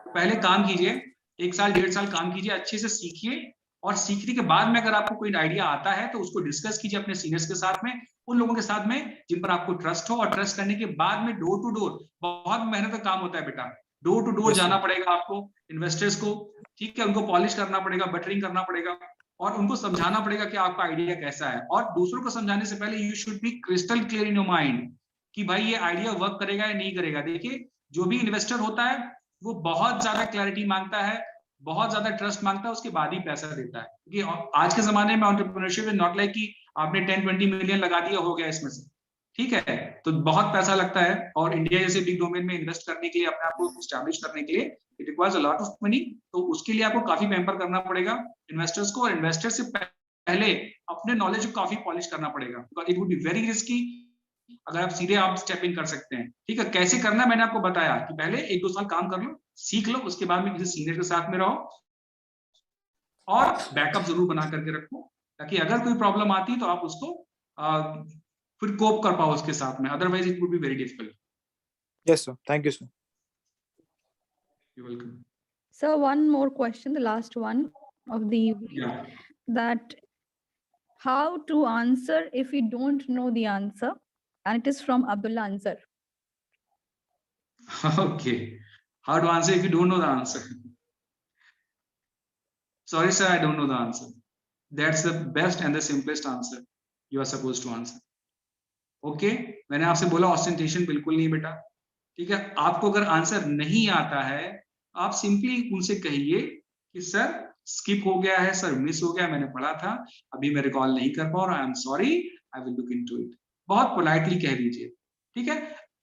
तो पहले काम कीजिए, 1 साल 1.5 साल काम कीजिए, अच्छे से सीखिए, और सीखने के बाद में अगर आपको कोई आइडिया आता है तो उसको डिस्कस कीजिए अपने सीनियर्स के साथ में, उन लोगों के साथ में जिन पर आपको ट्रस्ट हो। और ट्रस्ट करने के बाद में डोर टू डोर, बहुत मेहनत का काम होता है बेटा, डोर टू डोर जाना पड़ेगा आपको इन्वेस्टर्स को, ठीक है, उनको पॉलिश करना पड़ेगा, बटरिंग करना पड़ेगा और उनको समझाना पड़ेगा कि आपका आइडिया कैसा है। और दूसरों को समझाने से पहले you should B crystal clear in your mind कि भाई ये आइडिया वर्क करेगा या नहीं करेगा। देखिए जो भी इन्वेस्टर होता है वो बहुत ज्यादा क्लैरिटी मांगता है, बहुत ज्यादा ट्रस्ट मांगता है, उसके बाद ही पैसा देता है। क्योंकि आज के जमाने में एंटरप्रेन्योरशिप इज नॉट लाइक कि आपने 10-20 मिलियन लगा दिया हो गया इसमें से, ठीक है, तो बहुत पैसा लगता है और इंडिया जैसे बिग डोमेन में इन्वेस्ट करने के लिए, अपने आप को स्टैब्लिश करने के लिए it requires a lot of money. तो उसके लिए आपको काफी पैम्पर करना पड़ेगा इन्वेस्टर्स को, और इन्वेस्टर से पहले अपने नॉलेज को काफी पॉलिश करना पड़ेगा, because it would be very risky अगर आप सीधे आप स्टेप इन कर सकते हैं। ठीक है, कैसे करना है मैंने आपको बताया कि पहले 1-2 साल काम कर लो, सीख लो, उसके बाद में किसी सीनियर के साथ में रहो और बैकअप जरूर बना करके रखो, ताकि अगर कोई प्रॉब्लम आती है तो आप उसको फिर कोप कर पाओ उसके साथ में, otherwise it would be very difficult. Yes, sir. Thank you, sir. You're welcome. So one more question, the last one of the evening, Yeah. that how to answer if we don't know the answer, and it is from Abdullah Ansar. Okay. How to answer if you don't know the answer? Sorry, sir, I don't know the answer. That's the best and the simplest answer you are supposed to answer. Okay? मैंने आपसे बोला ostentation बिल्कुल नहीं बेटा। ठीक है, आपको अगर आंसर नहीं आता है, आप सिंपली उनसे कहिए कि सर स्किप हो गया है, सर मिस हो गया, मैंने पढ़ा था, अभी मैं रिकॉल नहीं कर पा रहा, I am sorry, I will look into it. बहुत पोलाइटली कह दीजिए। ठीक है,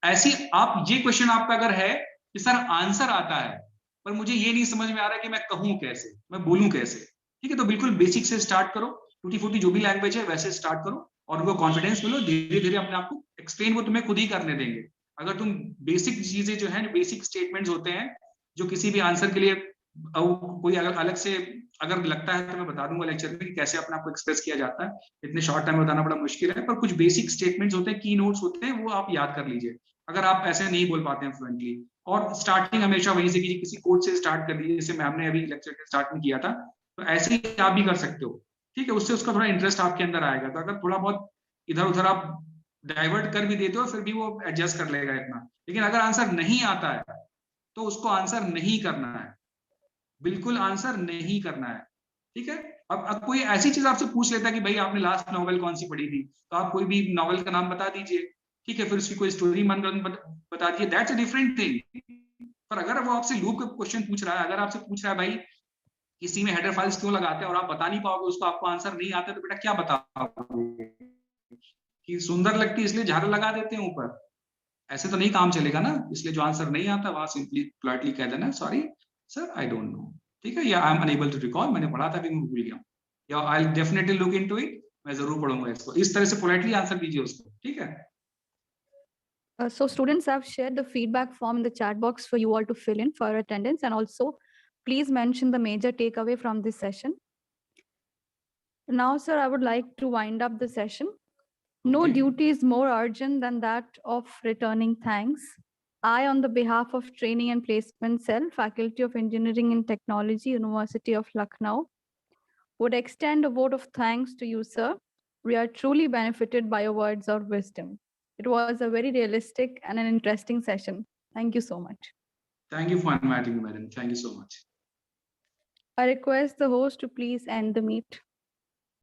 ऐसी आप ये क्वेश्चन आपका अगर है कि सर आंसर आता है पर मुझे ये नहीं समझ में आ रहा कि मैं कहूं कैसे, मैं बोलूं कैसे, ठीक है, तो बिल्कुल बेसिक से स्टार्ट करो, टूटी फूटी जो भी लैंग्वेज है वैसे स्टार्ट करो और उनको कॉन्फिडेंस मिलो, धीरे धीरे अपने आप को एक्सप्लेन वो तुम्हें खुद ही करने देंगे। अगर तुम बेसिक चीजें जो है, बेसिक स्टेटमेंट्स होते हैं जो किसी भी आंसर के लिए कोई अगर अलग से अगर लगता है तो मैं बता दूंगा लेक्चर में कि कैसे अपने आप को एक्सप्रेस किया जाता है, इतने शॉर्ट टाइम में बताना बड़ा मुश्किल है, पर कुछ बेसिक स्टेटमेंट्स होते हैं, की नोट्स होते हैं, वो आप याद कर लीजिए अगर आप ऐसे नहीं बोल पाते हैं फ्लुएंटली। और स्टार्टिंग हमेशा वहीं से कीजिए, किसी कोड से स्टार्ट कर दीजिए, जैसे मैम ने अभी लेक्चर के स्टार्ट में किया था, तो ऐसे ही आप भी कर सकते हो। ठीक है, उससे उसका थोड़ा इंटरेस्ट आपके अंदर आएगा। तो अगर थोड़ा बहुत इधर उधर आप डाइवर्ट कर भी देते हो फिर भी वो एडजस्ट कर लेगा इतना, लेकिन अगर आंसर नहीं आता है तो उसको आंसर नहीं करना है, बिल्कुल आंसर नहीं करना है। ठीक है, अब कोई ऐसी चीज आपसे पूछ लेता है कि भाई आपने लास्ट नॉवेल कौन सी पढ़ी थी, तो आप कोई भी नॉवेल का नाम बता दीजिए। ठीक है, फिर उसकी कोई स्टोरी मन बता दीजिए, दैट्स अ डिफरेंट थिंग। पर अगर वो आपसे लूप का क्वेश्चन पूछ रहा है, अगर आपसे पूछ रहा है भाई किसी में हेडर फाइल्स क्यों लगाते हैं और आप बता नहीं पाओगे उसको, आपको आंसर नहीं आता, तो बेटा क्या बताओगे कि सुंदर लगती है इसलिए झाड़ू लगा देते हैं ऊपर, ऐसे तो नहीं काम चलेगा ना। इसलिए जो आंसर नहीं आता वहां सिंपली पोलाइटली कह देना sorry sir I don't know. ठीक है, या I am unable to recall, मैंने पढ़ा था अभी मैं भूल गया, या I will definitely look into it, मैं जरूर पढ़ूंगा इसको। इस तरह से पोलाइटली आंसर दीजिए उसको। ठीक है, So students have shared the feedback form in the chat box for you all to fill in for attendance, and also please mention the major takeaway from this session. Now, sir, I would like to wind up the session. No Okay. duty is more urgent than that of returning thanks. I, on the behalf of Training and Placement Cell, Faculty of Engineering and Technology, University of Lucknow, would extend a vote of thanks to you, sir. We are truly benefited by your words of wisdom. It was a very realistic and an interesting session. Thank you so much. Thank you for inviting me, madam. Thank you so much. I request the host to please end the meet.